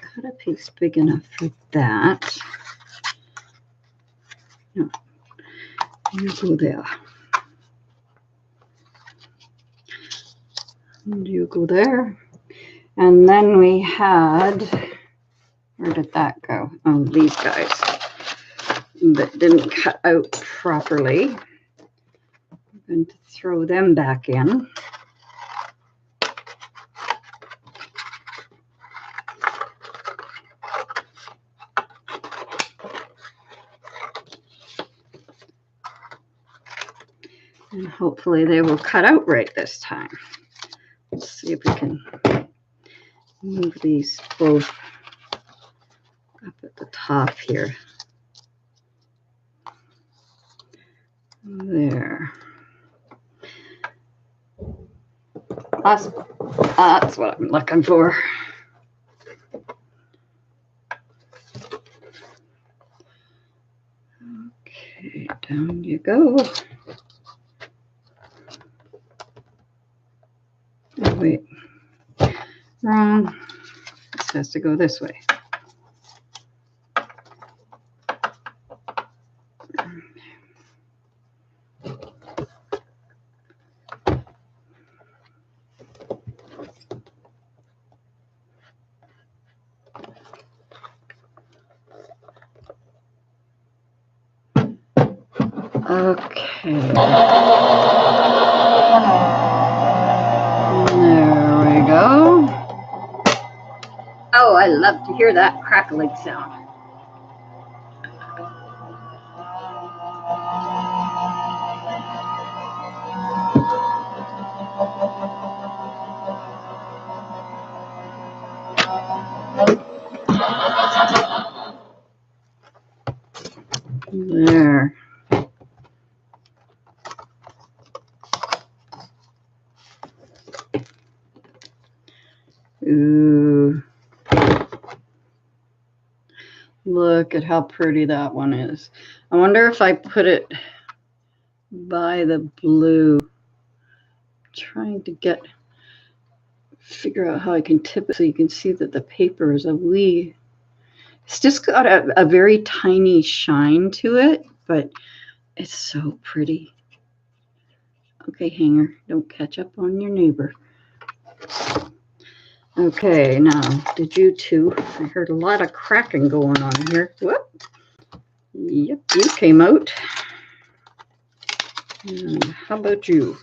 Cut a piece big enough for that. No, you go there. And you go there. And then we had, where did that go? Oh, these guys that didn't cut out properly. I'm going to throw them back in. And hopefully they will cut out right this time. Let's see if we can move these both up at the top here. There. That's what I'm looking for. Okay, down you go. Oh, wait. Wrong. This has to go this way. Okay. There we go. Oh, I love to hear that crackling sound. There. Ooh. Look at how pretty that one is. I wonder if I put it by the blue. I'm trying to figure out how I can tip it so you can see that the paper is a wee. It's just got a very tiny shine to it, but it's so pretty. Okay, hanger, don't catch up on your neighbor. Okay, now, did you too? I heard a lot of cracking going on here. Whoop. Yep, you came out. And how about you?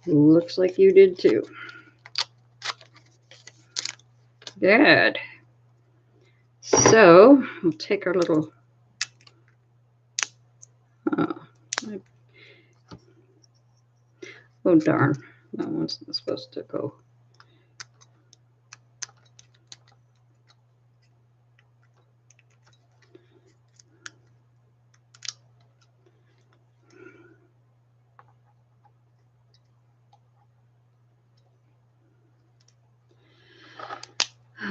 Looks like you did too. Good. So, we'll take our little... oh, darn. That wasn't supposed to go.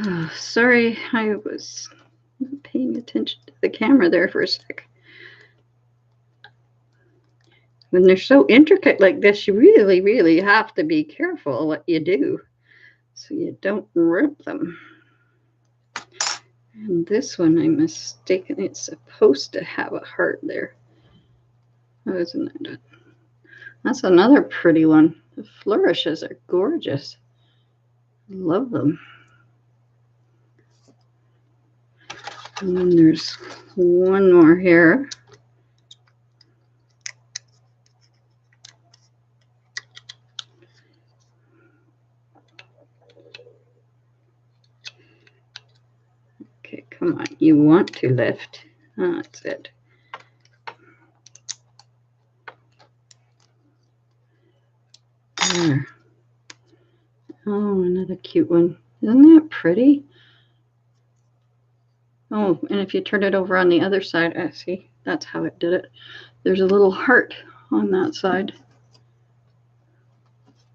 Oh, sorry, I was paying attention to the camera there for a sec. When they're so intricate like this, you really, really have to be careful what you do so you don't rip them. And this one, I'm mistaken, it's supposed to have a heart there. Oh, isn't it? That's another pretty one. The flourishes are gorgeous. Love them. And then there's one more here. Okay, come on. You want to lift. Oh, that's it. There. Oh, another cute one. Isn't that pretty? Oh, and if you turn it over on the other side, see, that's how it did it. There's a little heart on that side,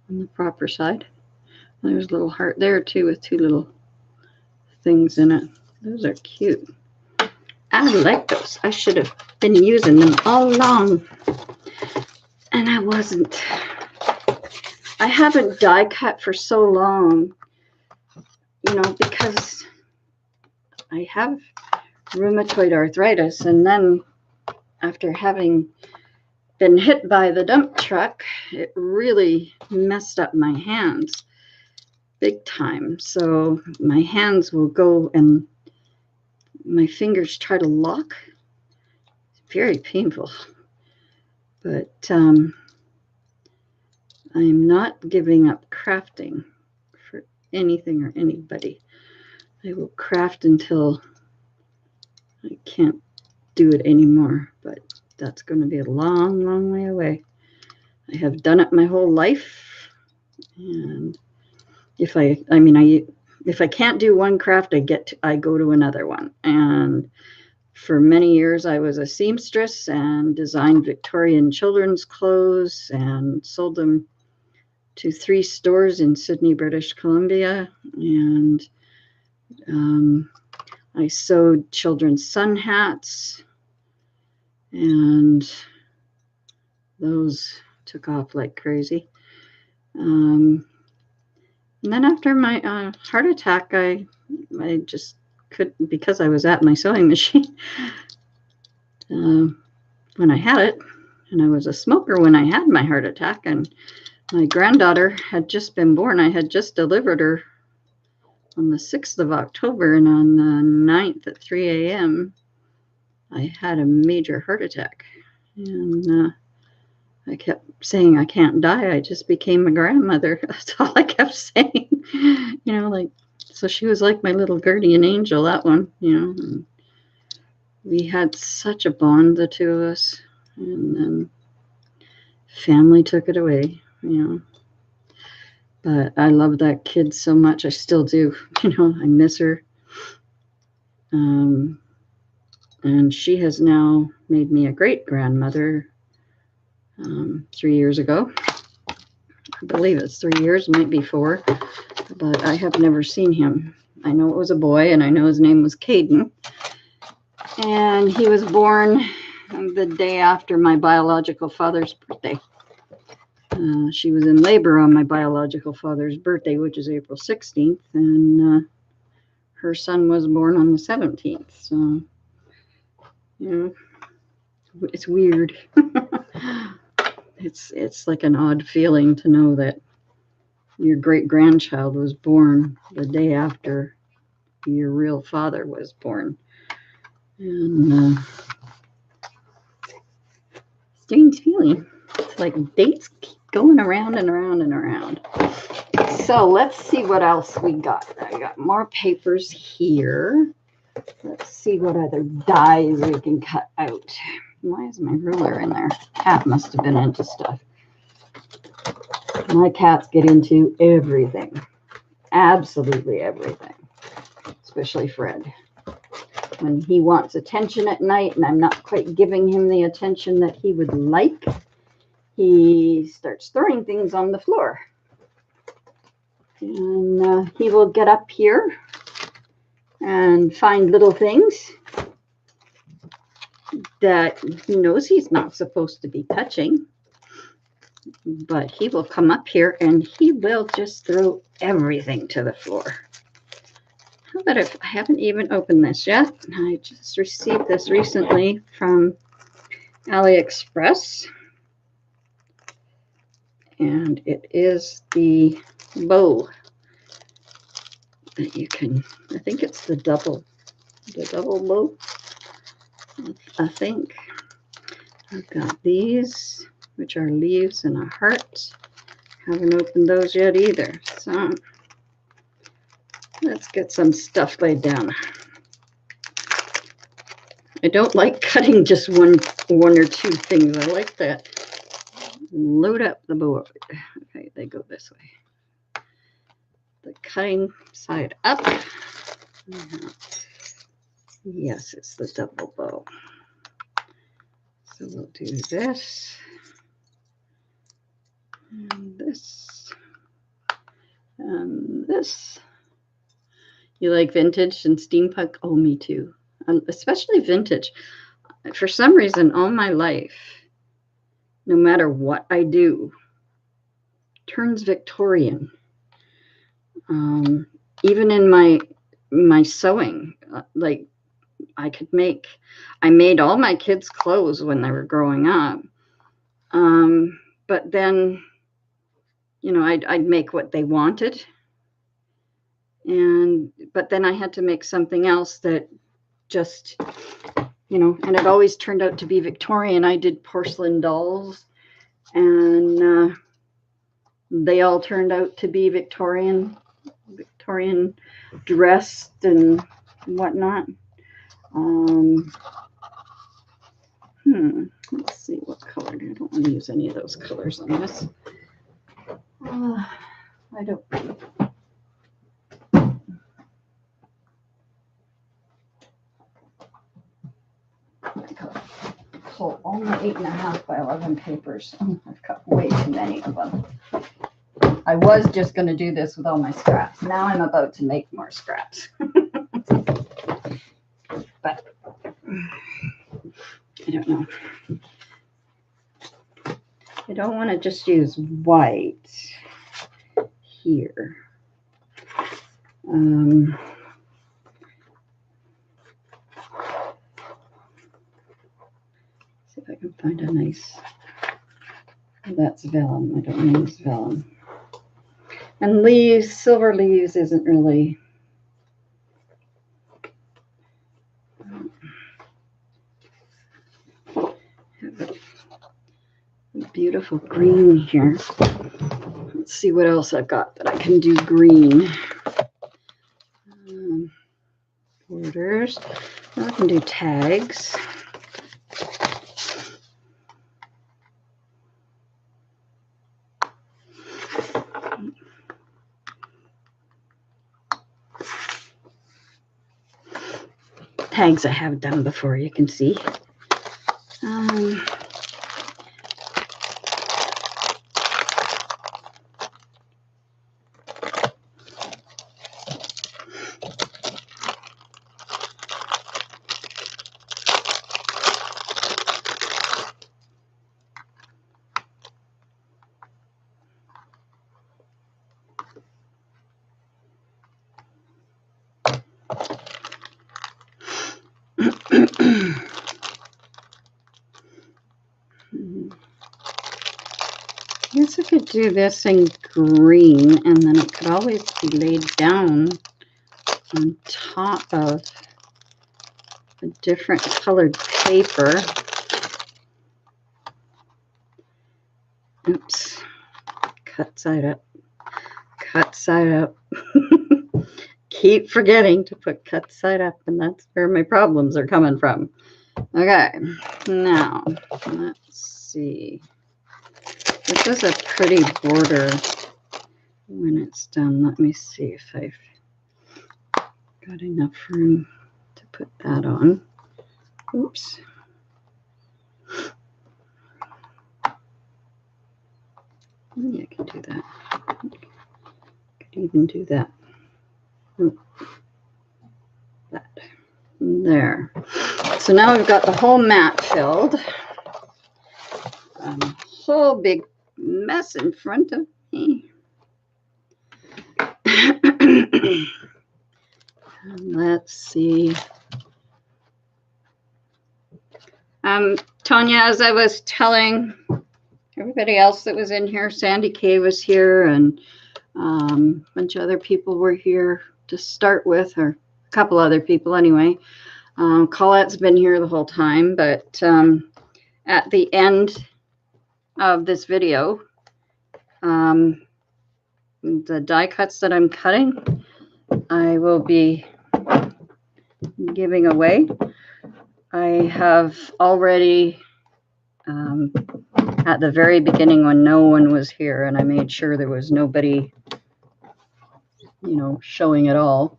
on the proper side. And there's a little heart there too with two little things in it. Those are cute. I like those. I should have been using them all along. And I wasn't. I haven't die cut for so long, you know, because I have rheumatoid arthritis. And then after having been hit by the dump truck, it really messed up my hands big time. So my hands will go and my fingers try to lock. It's very painful. But I'm not giving up crafting for anything or anybody. I will craft until I can't do it anymore, but that's going to be a long, long way away. I have done it my whole life, and if I can't do one craft, I go to another one. And for many years, I was a seamstress and designed Victorian children's clothes and sold them to 3 stores in Sydney, British Columbia. And I sewed children's sun hats, and those took off like crazy. And then after my heart attack, I just couldn't, because I was at my sewing machine when I had it, and I was a smoker when I had my heart attack, and my granddaughter had just been born. I had just delivered her on the 6th of October, and on the 9th at 3 a.m., I had a major heart attack. And I kept saying, I can't die. I just became a grandmother. That's all I kept saying. You know, like, so she was like my little guardian angel, that one, you know. And we had such a bond, the two of us. And then family took it away, you know. But I love that kid so much. I still do. You know, I miss her. And she has now made me a great grandmother 3 years ago. I believe it's 3 years, might be 4. But I have never seen him. I know it was a boy, and I know his name was Caden. And he was born the day after my biological father's birthday. She was in labor on my biological father's birthday, which is April 16th, and her son was born on the 17th. So, you know, it's weird. It's like an odd feeling to know that your great-grandchild was born the day after your real father was born. And strange feeling. It's like dates keep going around and around and around. So let's see what else we got. I got more papers here. Let's see what other dies we can cut out. Why is my ruler in there? Cat must have been into stuff. My cats get into everything. Absolutely everything. Especially Fred. When he wants attention at night and I'm not quite giving him the attention that he would like, he starts throwing things on the floor. And he will get up here and find little things that he knows he's not supposed to be touching. But he will come up here and he will just throw everything to the floor. How about if I haven't even opened this yet? I just received this recently from AliExpress. And it is the bow that you can, I think it's the double bow. I think I've got these, which are leaves and a heart. Haven't opened those yet either. So let's get some stuff laid down. I don't like cutting just one or two things. I like that. Load up the bow. Okay, they go this way. The cutting side up. Yes, it's the double bow. So we'll do this. And this. And this. You like vintage and steampunk? Oh, me too. Especially vintage. For some reason, all my life, no matter what I do, turns Victorian. Even in my sewing, like I made all my kids' clothes when they were growing up. But then, you know, I'd make what they wanted. But then I had to make something else that just, you know, and it always turned out to be Victorian. I did porcelain dolls, and they all turned out to be Victorian dressed and whatnot. Let's see what color. I don't want to use any of those colors on this. I don't. So all my 8.5 by 11 papers. I've got way too many of them. I was just going to do this with all my scraps. Now I'm about to make more scraps. But I don't know. I don't want to just use white here. See if I can find a nice. That's vellum. I don't want to use vellum. And leaves, silver leaves isn't really. Have a beautiful green here. Let's see what else I've got that I can do green. Borders. I can do tags. Tags I have done before, you can see. I guess I could do this in green, and then it could always be laid down on top of a different colored paper. Oops, cut side up, cut side up. Keep forgetting to put cut side up, and that's where my problems are coming from. Okay, now let's see. This is a pretty border when it's done. Let me see if I've got enough room to put that on. Oops. Yeah, I can do that. I could even do that. That. There. So now we've got the whole mat filled. A whole big mess in front of me. Let's see. Tanya, as I was telling everybody else that was in here, Sandy Kay was here, and a bunch of other people were here to start with, or a couple other people anyway. Colette's been here the whole time, but at the end of this video, the die cuts that I'm cutting, I will be giving away. I have already, at the very beginning when no one was here, and I made sure there was nobody, you know, showing at all.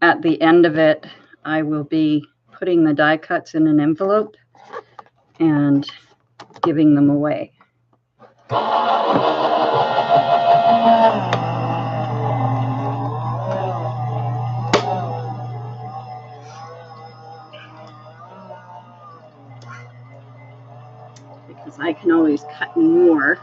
At the end of it, I will be putting the die cuts in an envelope and giving them away. because I can always cut more.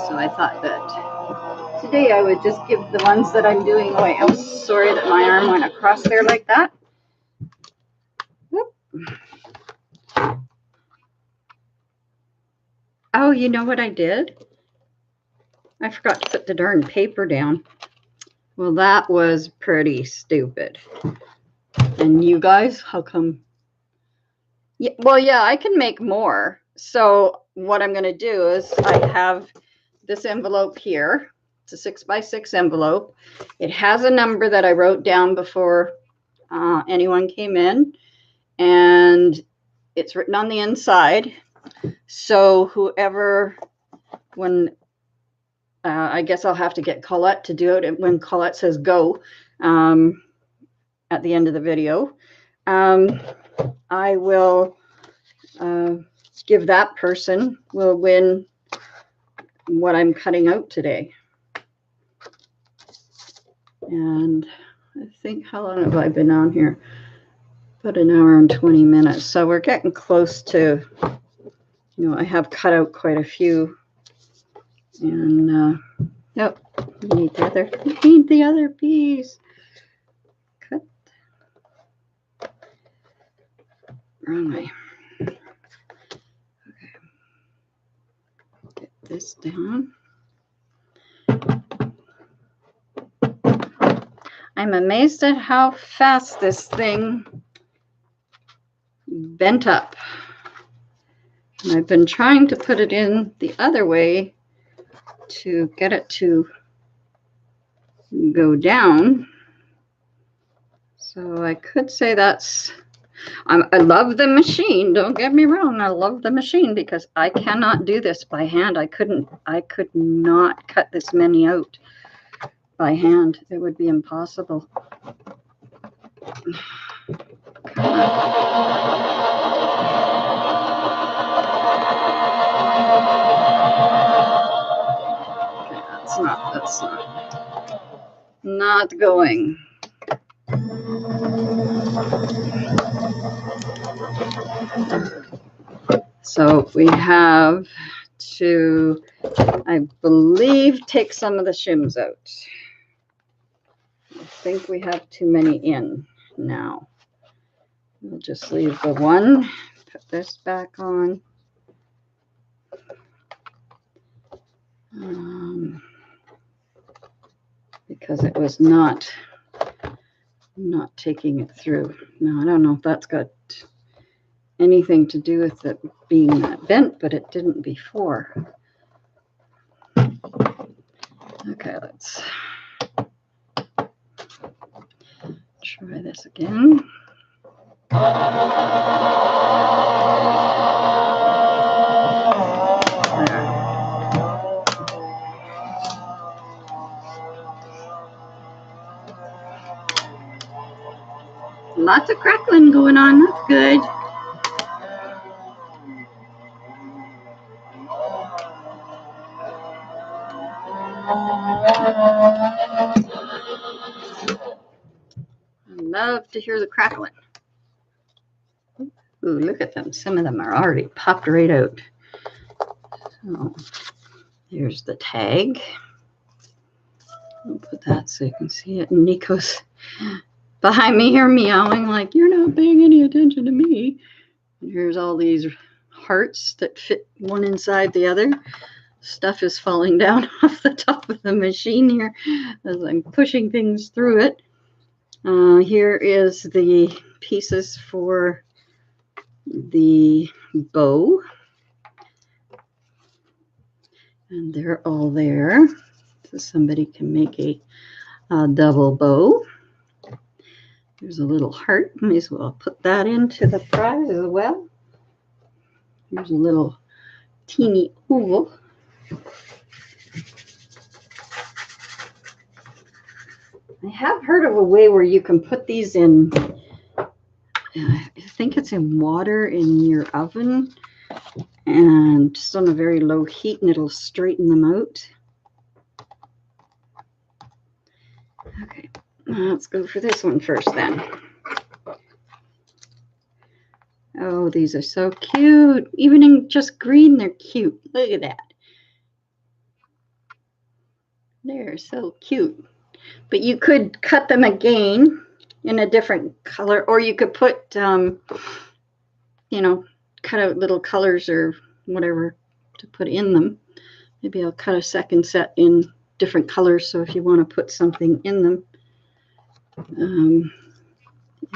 So I thought that today I would just give the ones that I'm doing away. I'm sorry that my arm went across there like that. Whoop. Oh, you know what I did? I forgot to put the darn paper down. Well, that was pretty stupid. And you guys, how come? Yeah, well, yeah, I can make more. So what I'm going to do is I have this envelope here. It's a 6x6 envelope. It has a number that I wrote down before anyone came in, and it's written on the inside. So whoever, when I guess I'll have to get Colette to do it when Colette says go at the end of the video. I will give that person will win what I'm cutting out today. And I think, how long have I been on here? About an hour and 20 minutes. So we're getting close to, you know, I have cut out quite a few. And yep, you need the other piece. Cut. Wrong way. Okay. Get this down. I'm amazed at how fast this thing bent up. And I've been trying to put it in the other way to get it to go down. So I could say that's, I love the machine. Don't get me wrong. I love the machine because I cannot do this by hand. I could not cut this many out by hand. It would be impossible. That's not going. So we have to, I believe, take some of the shims out. I think we have too many in now. We'll just leave the one, put this back on. Because it was not taking it through. Now, I don't know if that's got anything to do with it being that bent, but it didn't before. Okay, let's try this again. Lots of crackling going on. That's good. I love to hear the crackling. Ooh, look at them. Some of them are already popped right out. So here's the tag. I'll put that so you can see it. And Nico's behind me here meowing like, you're not paying any attention to me. And here's all these hearts that fit one inside the other. Stuff is falling down off the top of the machine here as I'm pushing things through it. Here is the pieces for the bow. And they're all there. So somebody can make a double bow. There's a little heart. May as well put that into the prize as well. Here's a little teeny oval. I have heard of a way where you can put these in, I think it's in water in your oven and just on a very low heat, and it'll straighten them out. Okay, Let's go for this one first then. Oh, these are so cute. Even in just green, they're cute. Look at that. They're so cute. But you could cut them again in a different color, or you could put, you know, cut out little colors or whatever to put in them. Maybe I'll cut a second set in different colors, so if you want to put something in them,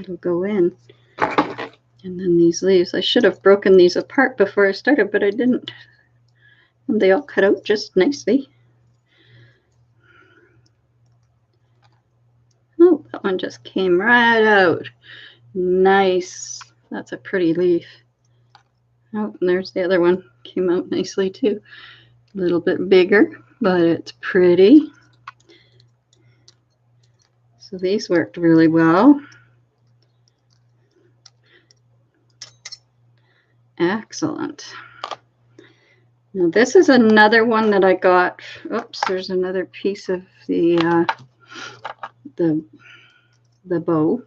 it'll go in. And then these leaves, I should have broken these apart before I started, but I didn't. And they all cut out just nicely. Oh, that one just came right out. Nice. That's a pretty leaf. Oh, and there's the other one. Came out nicely too. A little bit bigger, but it's pretty. So these worked really well. Excellent. Now this is another one that I got. Oops, there's another piece of the bow.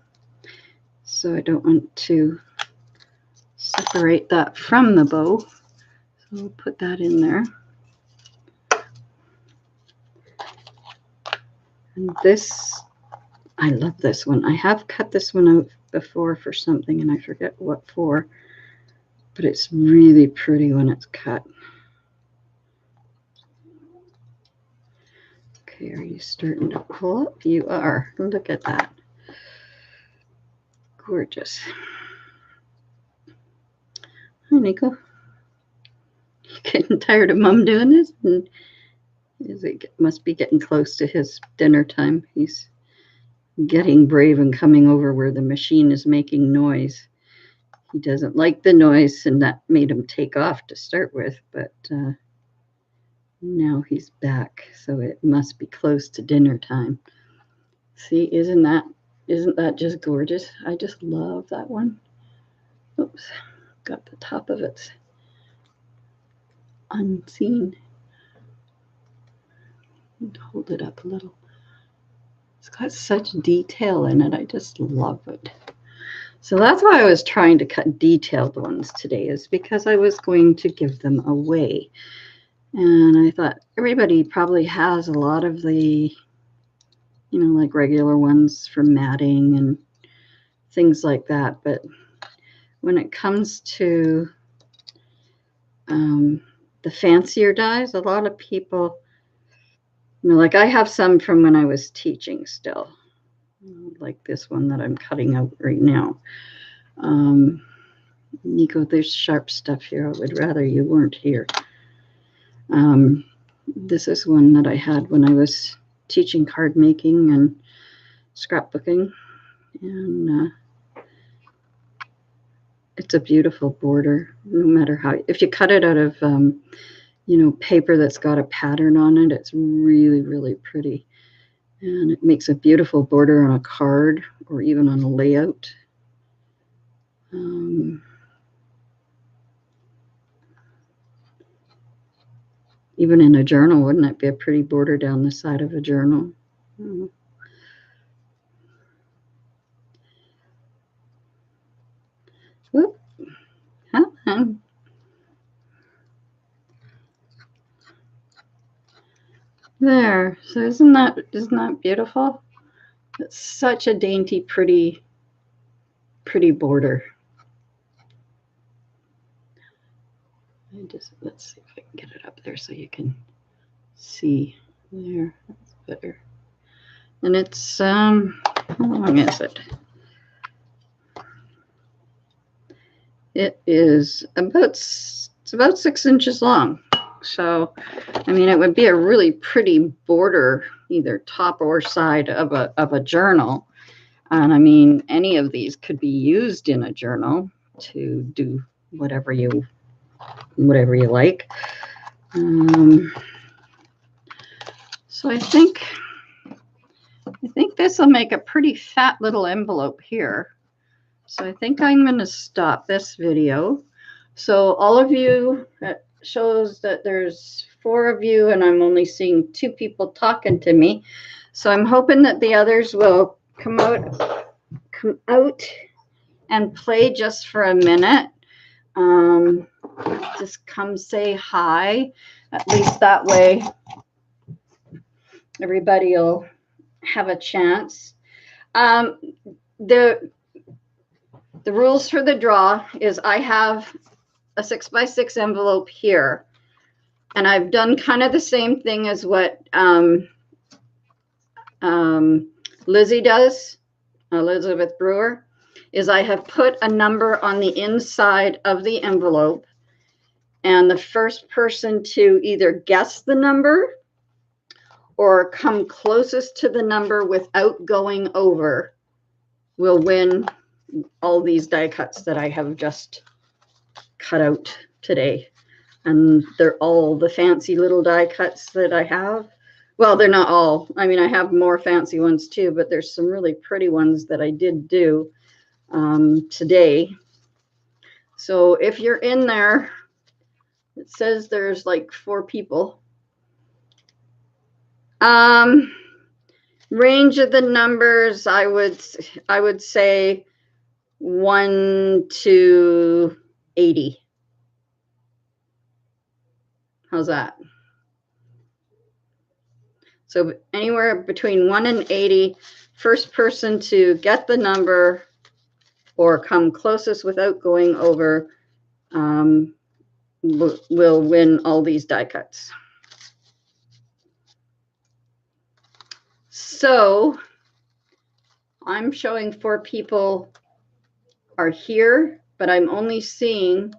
So I don't want to separate that from the bow. So we'll put that in there. And this, I love this one. I have cut this one out before for something and I forget what for, but it's really pretty when it's cut. Okay, are you starting to pull up? You are. Look at that. Gorgeous. Hi, Nico. You getting tired of Mom doing this? And must be getting close to his dinner time. He's getting brave and coming over where the machine is making noise. He doesn't like the noise, and that made him take off to start with, but now he's back, so it must be close to dinner time. See, isn't that just gorgeous? I just love that one. Oops, got the top of it unseen. Hold it up a little. It's got such detail in it. I just love it. So that's why I was trying to cut detailed ones today, is because I was going to give them away. And I thought everybody probably has a lot of the, you know, like regular ones for matting and things like that. But when it comes to the fancier dyes, a lot of people, you know, like I have some from when I was teaching still, like this one that I'm cutting out right now. Nico, there's sharp stuff here. I would rather you weren't here. This is one that I had when I was teaching card making and scrapbooking, and it's a beautiful border. No matter how, if you cut it out of you know, paper that's got a pattern on it, it's really, really pretty. And it makes a beautiful border on a card or even on a layout. Even in a journal, wouldn't that be a pretty border down the side of a journal? Whoop. Huh? There. So isn't that beautiful? It's such a dainty, pretty border. Let's see if I can get it up there so you can see. There, that's better. And it's how long is it? It is about 6 inches long. So, I mean, it would be a really pretty border, either top or side of a journal. And I mean, any of these could be used in a journal to do whatever you like. So I think this will make a pretty fat little envelope here. So I think I'm going to stop this video. So all of you, that shows that there's 4 of you and I'm only seeing 2 people talking to me. So I'm hoping that the others will come out and play just for a minute. Just come say hi. At least that way everybody will have a chance. The rules for the draw is I have a 6x6 envelope here, and I've done kind of the same thing as what Lizzie does, Elizabeth Brewer, is I have put a number on the inside of the envelope, and the first person to either guess the number or come closest to the number without going over will win all these die cuts that I have just cut out today. And they're all the fancy little die cuts that I have. Well, they're not all. I mean, I have more fancy ones too, but there's some really pretty ones that I did do today. So if you're in there, it says there's like 4 people. Range of the numbers, I would say 1 to 80. How's that? So anywhere between 1 and 80, first person to get the number or come closest without going over will win all these die cuts. So I'm showing 4 people are here, but I'm only seeing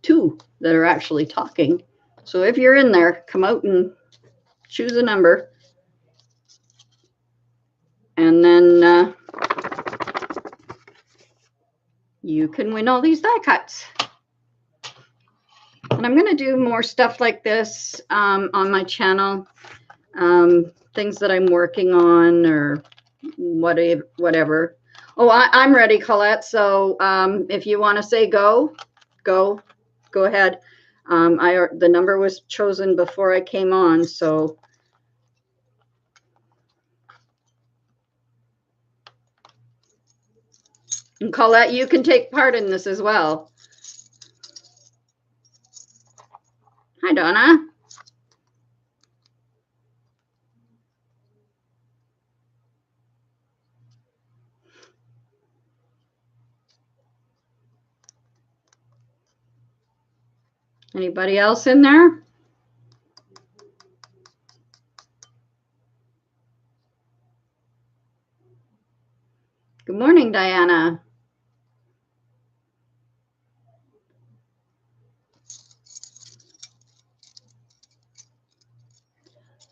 2 that are actually talking. So if you're in there, come out and choose a number, and then you can win all these die cuts. And I'm going to do more stuff like this on my channel, things that I'm working on or whatever. Oh, I'm ready, Colette. So if you want to say go ahead. The number was chosen before I came on, so. And Colette, you can take part in this as well. Hi, Donna. Anybody else in there? Good morning, Diana.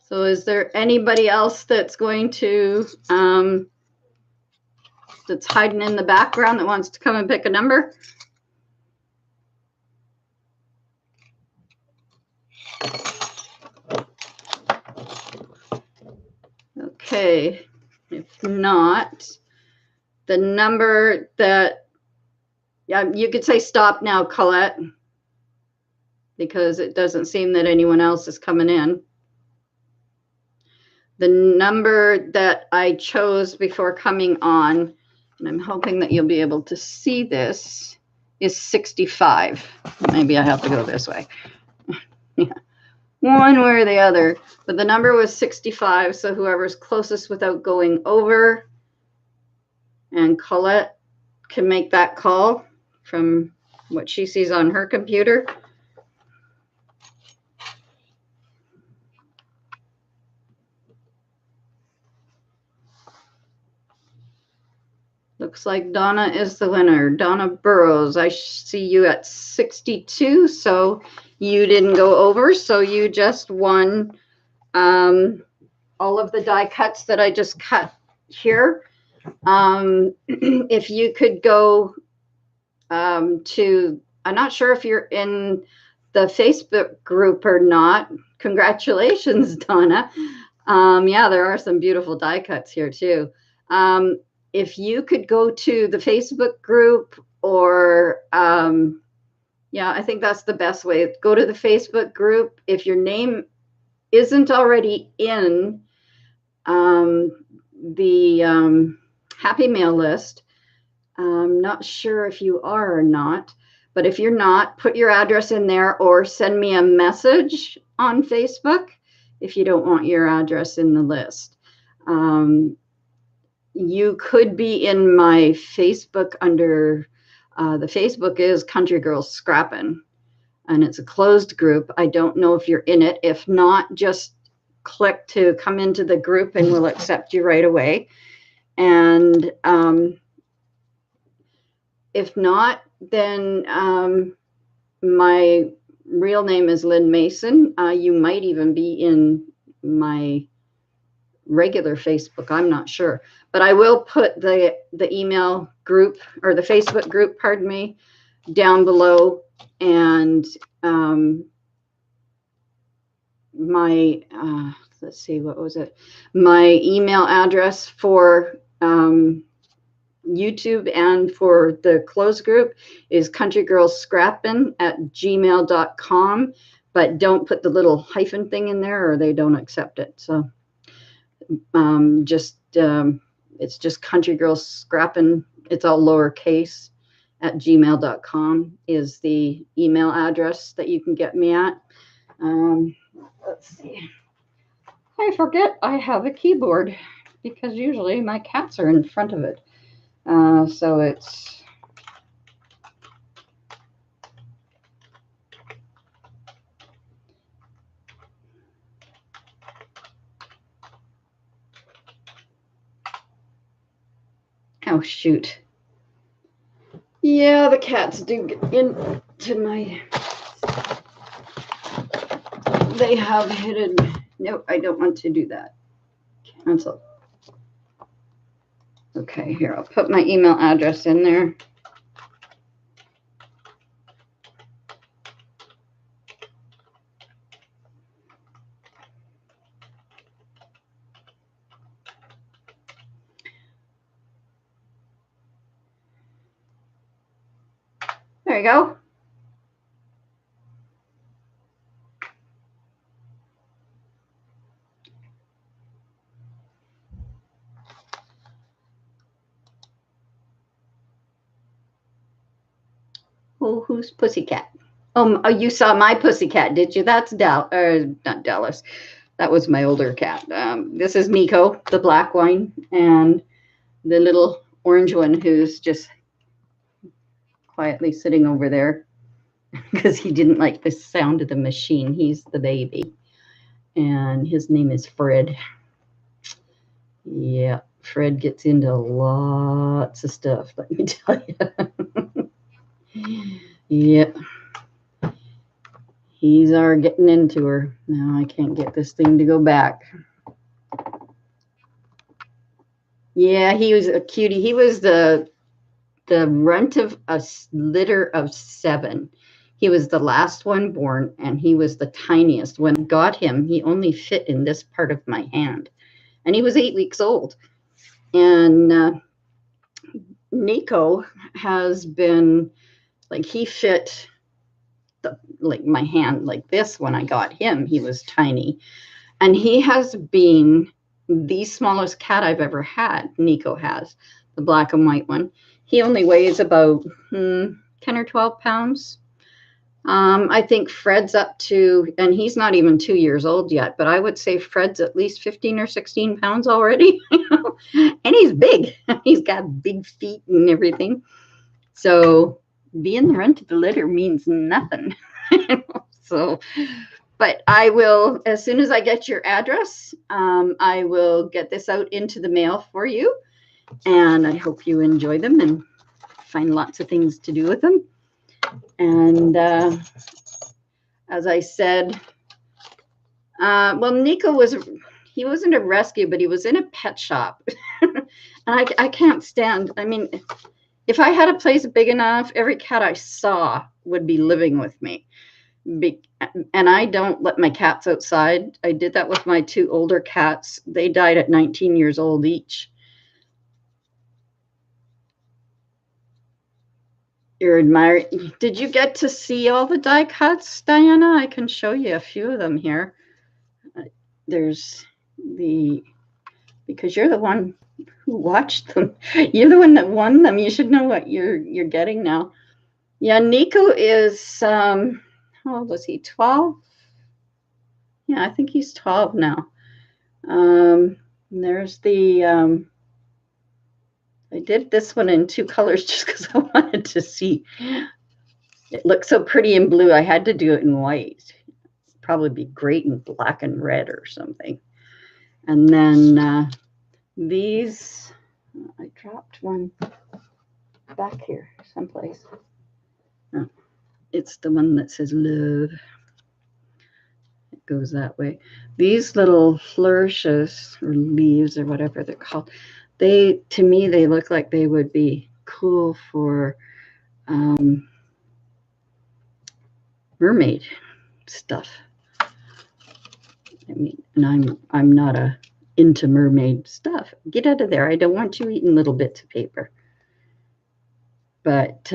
So is there anybody else that's going to, that's hiding in the background that wants to come and pick a number? Okay, if not, the number that, yeah, you could say stop now, Colette, because it doesn't seem that anyone else is coming in. The number that I chose before coming on, and I'm hoping that you'll be able to see this, is 65. Maybe I have to go this way. Yeah, one way or the other. But the number was 65, so whoever's closest without going over, and Colette can make that call from what she sees on her computer. Looks like Donna is the winner. Donna Burrows, I see you at 62, so you didn't go over, so you just won all of the die cuts that I just cut here. If you could go to, I'm not sure if you're in the Facebook group or not. Congratulations, Donna. Yeah, there are some beautiful die cuts here too. If you could go to the Facebook group or, yeah, I think that's the best way. Go to the Facebook group. If your name isn't already in, the Happy Mail list. I'm not sure if you are or not, but if you're not, put your address in there or send me a message on Facebook if you don't want your address in the list. You could be in my Facebook under, the Facebook is Country Girls Scrappin', and it's a closed group. I don't know if you're in it. If not, just click to come into the group and we'll accept you right away. And if not, then my real name is Lynn Mason. You might even be in my regular Facebook. I'm not sure, but I will put the email group or the Facebook group, pardon me, down below, and my let's see, what was it? My email address for YouTube and for the closed group is countrygirlscrappin@gmail.com, but don't put the little hyphen thing in there or they don't accept it. So it's just countrygirlscrappin', it's all lowercase, @gmail.com is the email address that you can get me at. Let's see. I forget I have a keyboard because usually my cats are in front of it. So it's oh shoot. Yeah, the cats do get into my, they have hidden. No, I don't want to do that. Cancel. Okay, here, I'll put my email address in there. There you go. Oh, who's Pussycat? Oh, you saw my Pussycat, did you? That's not Dallas. That was my older cat. This is Nico, the black one, and the little orange one who's just quietly sitting over there because he didn't like the sound of the machine. He's the baby, and his name is Fred. Yeah, Fred gets into lots of stuff, let me tell you. Yep. He's getting into her. Now I can't get this thing to go back. Yeah, he was a cutie. He was the runt of a litter of 7. He was the last one born, and he was the tiniest. When I got him, he only fit in this part of my hand, and he was 8 weeks old. And Nico has been, like, he fit like my hand like this. When I got him, he was tiny, and he has been the smallest cat I've ever had. Nico has, the black and white one. He only weighs about 10 or 12 pounds. I think Fred's up to, and he's not even 2 years old yet, but I would say Fred's at least 15 or 16 pounds already. And he's big. He's got big feet and everything. So being the runt of the litter means nothing. So, but I will, as soon as I get your address, I will get this out into the mail for you. And I hope you enjoy them and find lots of things to do with them. And as I said, well, Nico he wasn't a rescue, but he was in a pet shop. And I can't stand, I mean, if I had a place big enough, every cat I saw would be living with me. And I don't let my cats outside. I did that with my 2 older cats. They died at 19 years old each. You're admiring. Did you get to see all the die cuts, Diana? I can show you a few of them here. There's the because you're the one who watched them. You're the one that won them. You should know what you're getting now. Yeah, Nico is how old was he? 12? Yeah, I think he's 12 now. There's the I did this one in 2 colors just because I wanted to see. It looks so pretty in blue. I had to do it in white. It'd probably be great in black and red or something. And then these, I dropped one back here someplace. Oh, it's the one that says love. It goes that way. These little flourishes or leaves or whatever they're called, to me, they look like they would be cool for mermaid stuff. I mean, and I'm not into mermaid stuff. Get out of there. I don't want you eating little bits of paper. But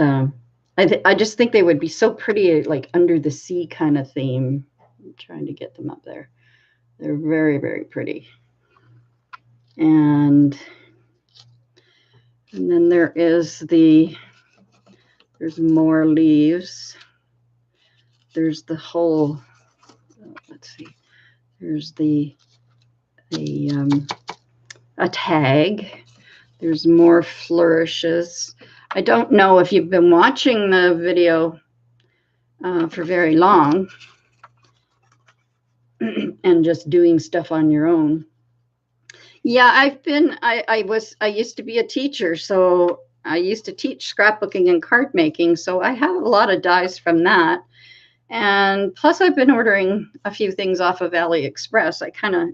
I just think they would be so pretty, like under the sea kind of theme. I'm trying to get them up there. They're very, very pretty. And then there's more leaves. There's the whole, let's see, there's a tag. There's more flourishes. I don't know if you've been watching the video for very long and just doing stuff on your own. Yeah, I used to be a teacher, so I used to teach scrapbooking and card making, so I have a lot of dies from that. And plus I've been ordering a few things off of AliExpress. I kind of,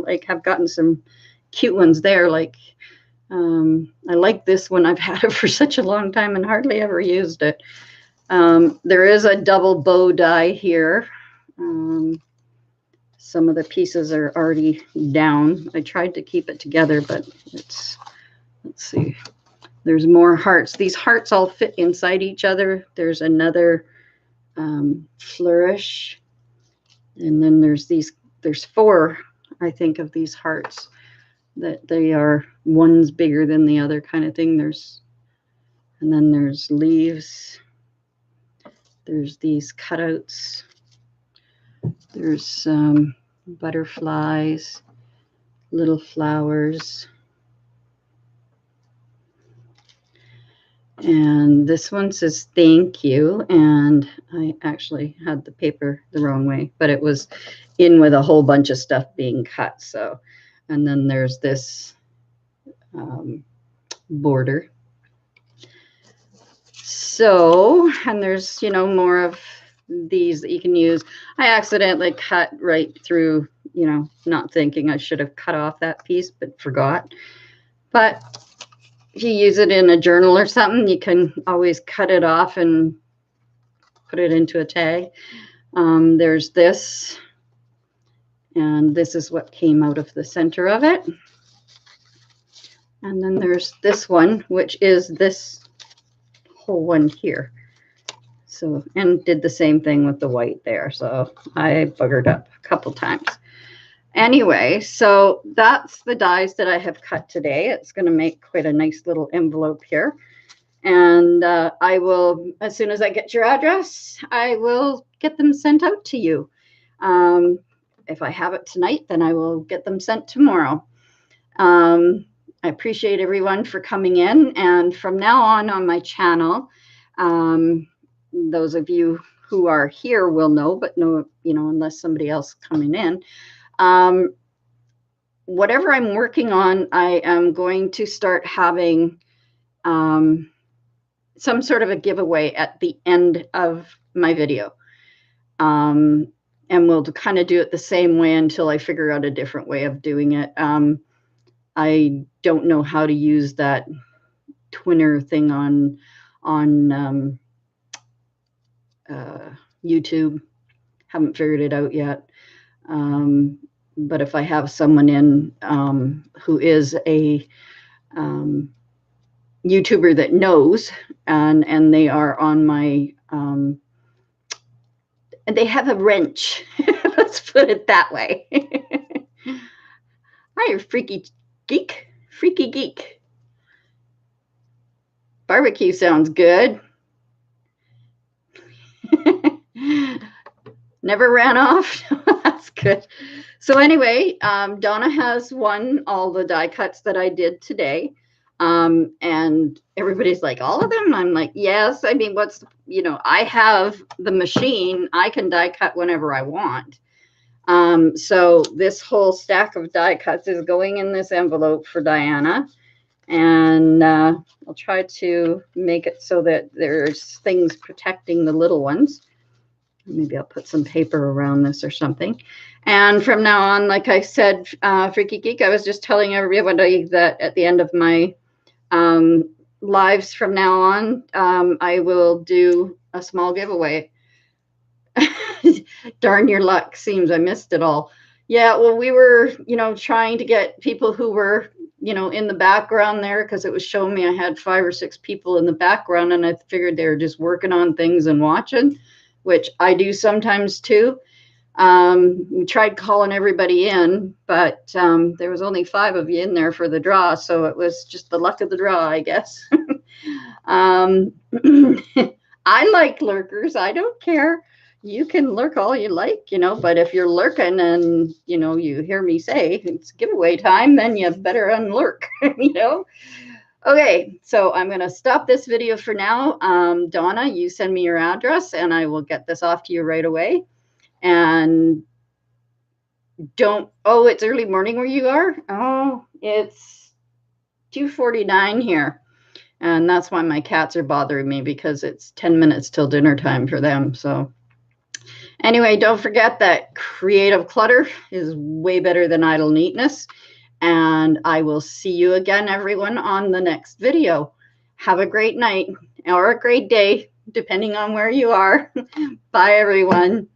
like have gotten some cute ones there. Like, I like this one. I've had it for such a long time and hardly ever used it. There is a double bow die here. Some of the pieces are already down. I tried to keep it together, but let's see. There's more hearts. These hearts all fit inside each other. There's another flourish. And then there's 4, I think, of these hearts that they are one's bigger than the other kind of thing. And then there's leaves. There's these cutouts. There's butterflies, little flowers. And this one says thank you. And I actually had the paper the wrong way, but it was in with a whole bunch of stuff being cut. So, and then there's this border. So, and there's, more of these that you can use. I accidentally cut right through, not thinking I should have cut off that piece, but forgot. But if you use it in a journal or something, you can always cut it off and put it into a tag. There's this, and this is what came out of the center of it. And then there's this one, which is this whole one here. So, and did the same thing with the white there. So I buggered up a couple times. Anyway, so that's the dies that I have cut today. It's going to make quite a nice little envelope here. And I will, as soon as I get your address, I will get them sent out to you. If I have it tonight, then I will get them sent tomorrow. I appreciate everyone for coming in. And from now on my channel, those of you who are here will know, but no, unless somebody else coming in, whatever I'm working on, I am going to start having some sort of a giveaway at the end of my video. And we'll kind of do it the same way until I figure out a different way of doing it. I don't know how to use that twinner thing on YouTube. Haven't figured it out yet. But if I have someone in who is a YouTuber that knows, and they are on my, and they have a wrench. Let's put it that way. Hi, freaky Geek, freaky geek. Barbecue sounds good. Never ran off. That's good. So anyway, Donna has won all the die cuts that I did today. And everybody's like, all of them? And I'm like, yes. I mean, I have the machine. I can die cut whenever I want. So this whole stack of die cuts is going in this envelope for Diana. And I'll try to make it so that there's things protecting the little ones. Maybe I'll put some paper around this or something. And from now on, like I said, Freaky Geek, I was just telling everybody that at the end of my lives from now on, I will do a small giveaway. Darn your luck, seems I missed it all. Yeah, well, we were, trying to get people who were, in the background there, because it was showing me I had 5 or 6 people in the background, and I figured they were just working on things and watching, which I do sometimes too. We tried calling everybody in, but there was only 5 of you in there for the draw, so it was just the luck of the draw, I guess. I like lurkers. I don't care. You can lurk all you like, but if you're lurking and, you hear me say it's giveaway time, then you better unlurk, Okay, so I'm going to stop this video for now. Donna, you send me your address and I will get this off to you right away. And it's early morning where you are? Oh, it's 2:49 here. And that's why my cats are bothering me, because it's 10 minutes till dinner time for them. So anyway, don't forget that creative clutter is way better than idle neatness. And I will see you again, everyone, on the next video. Have a great night or a great day, depending on where you are. Bye, everyone.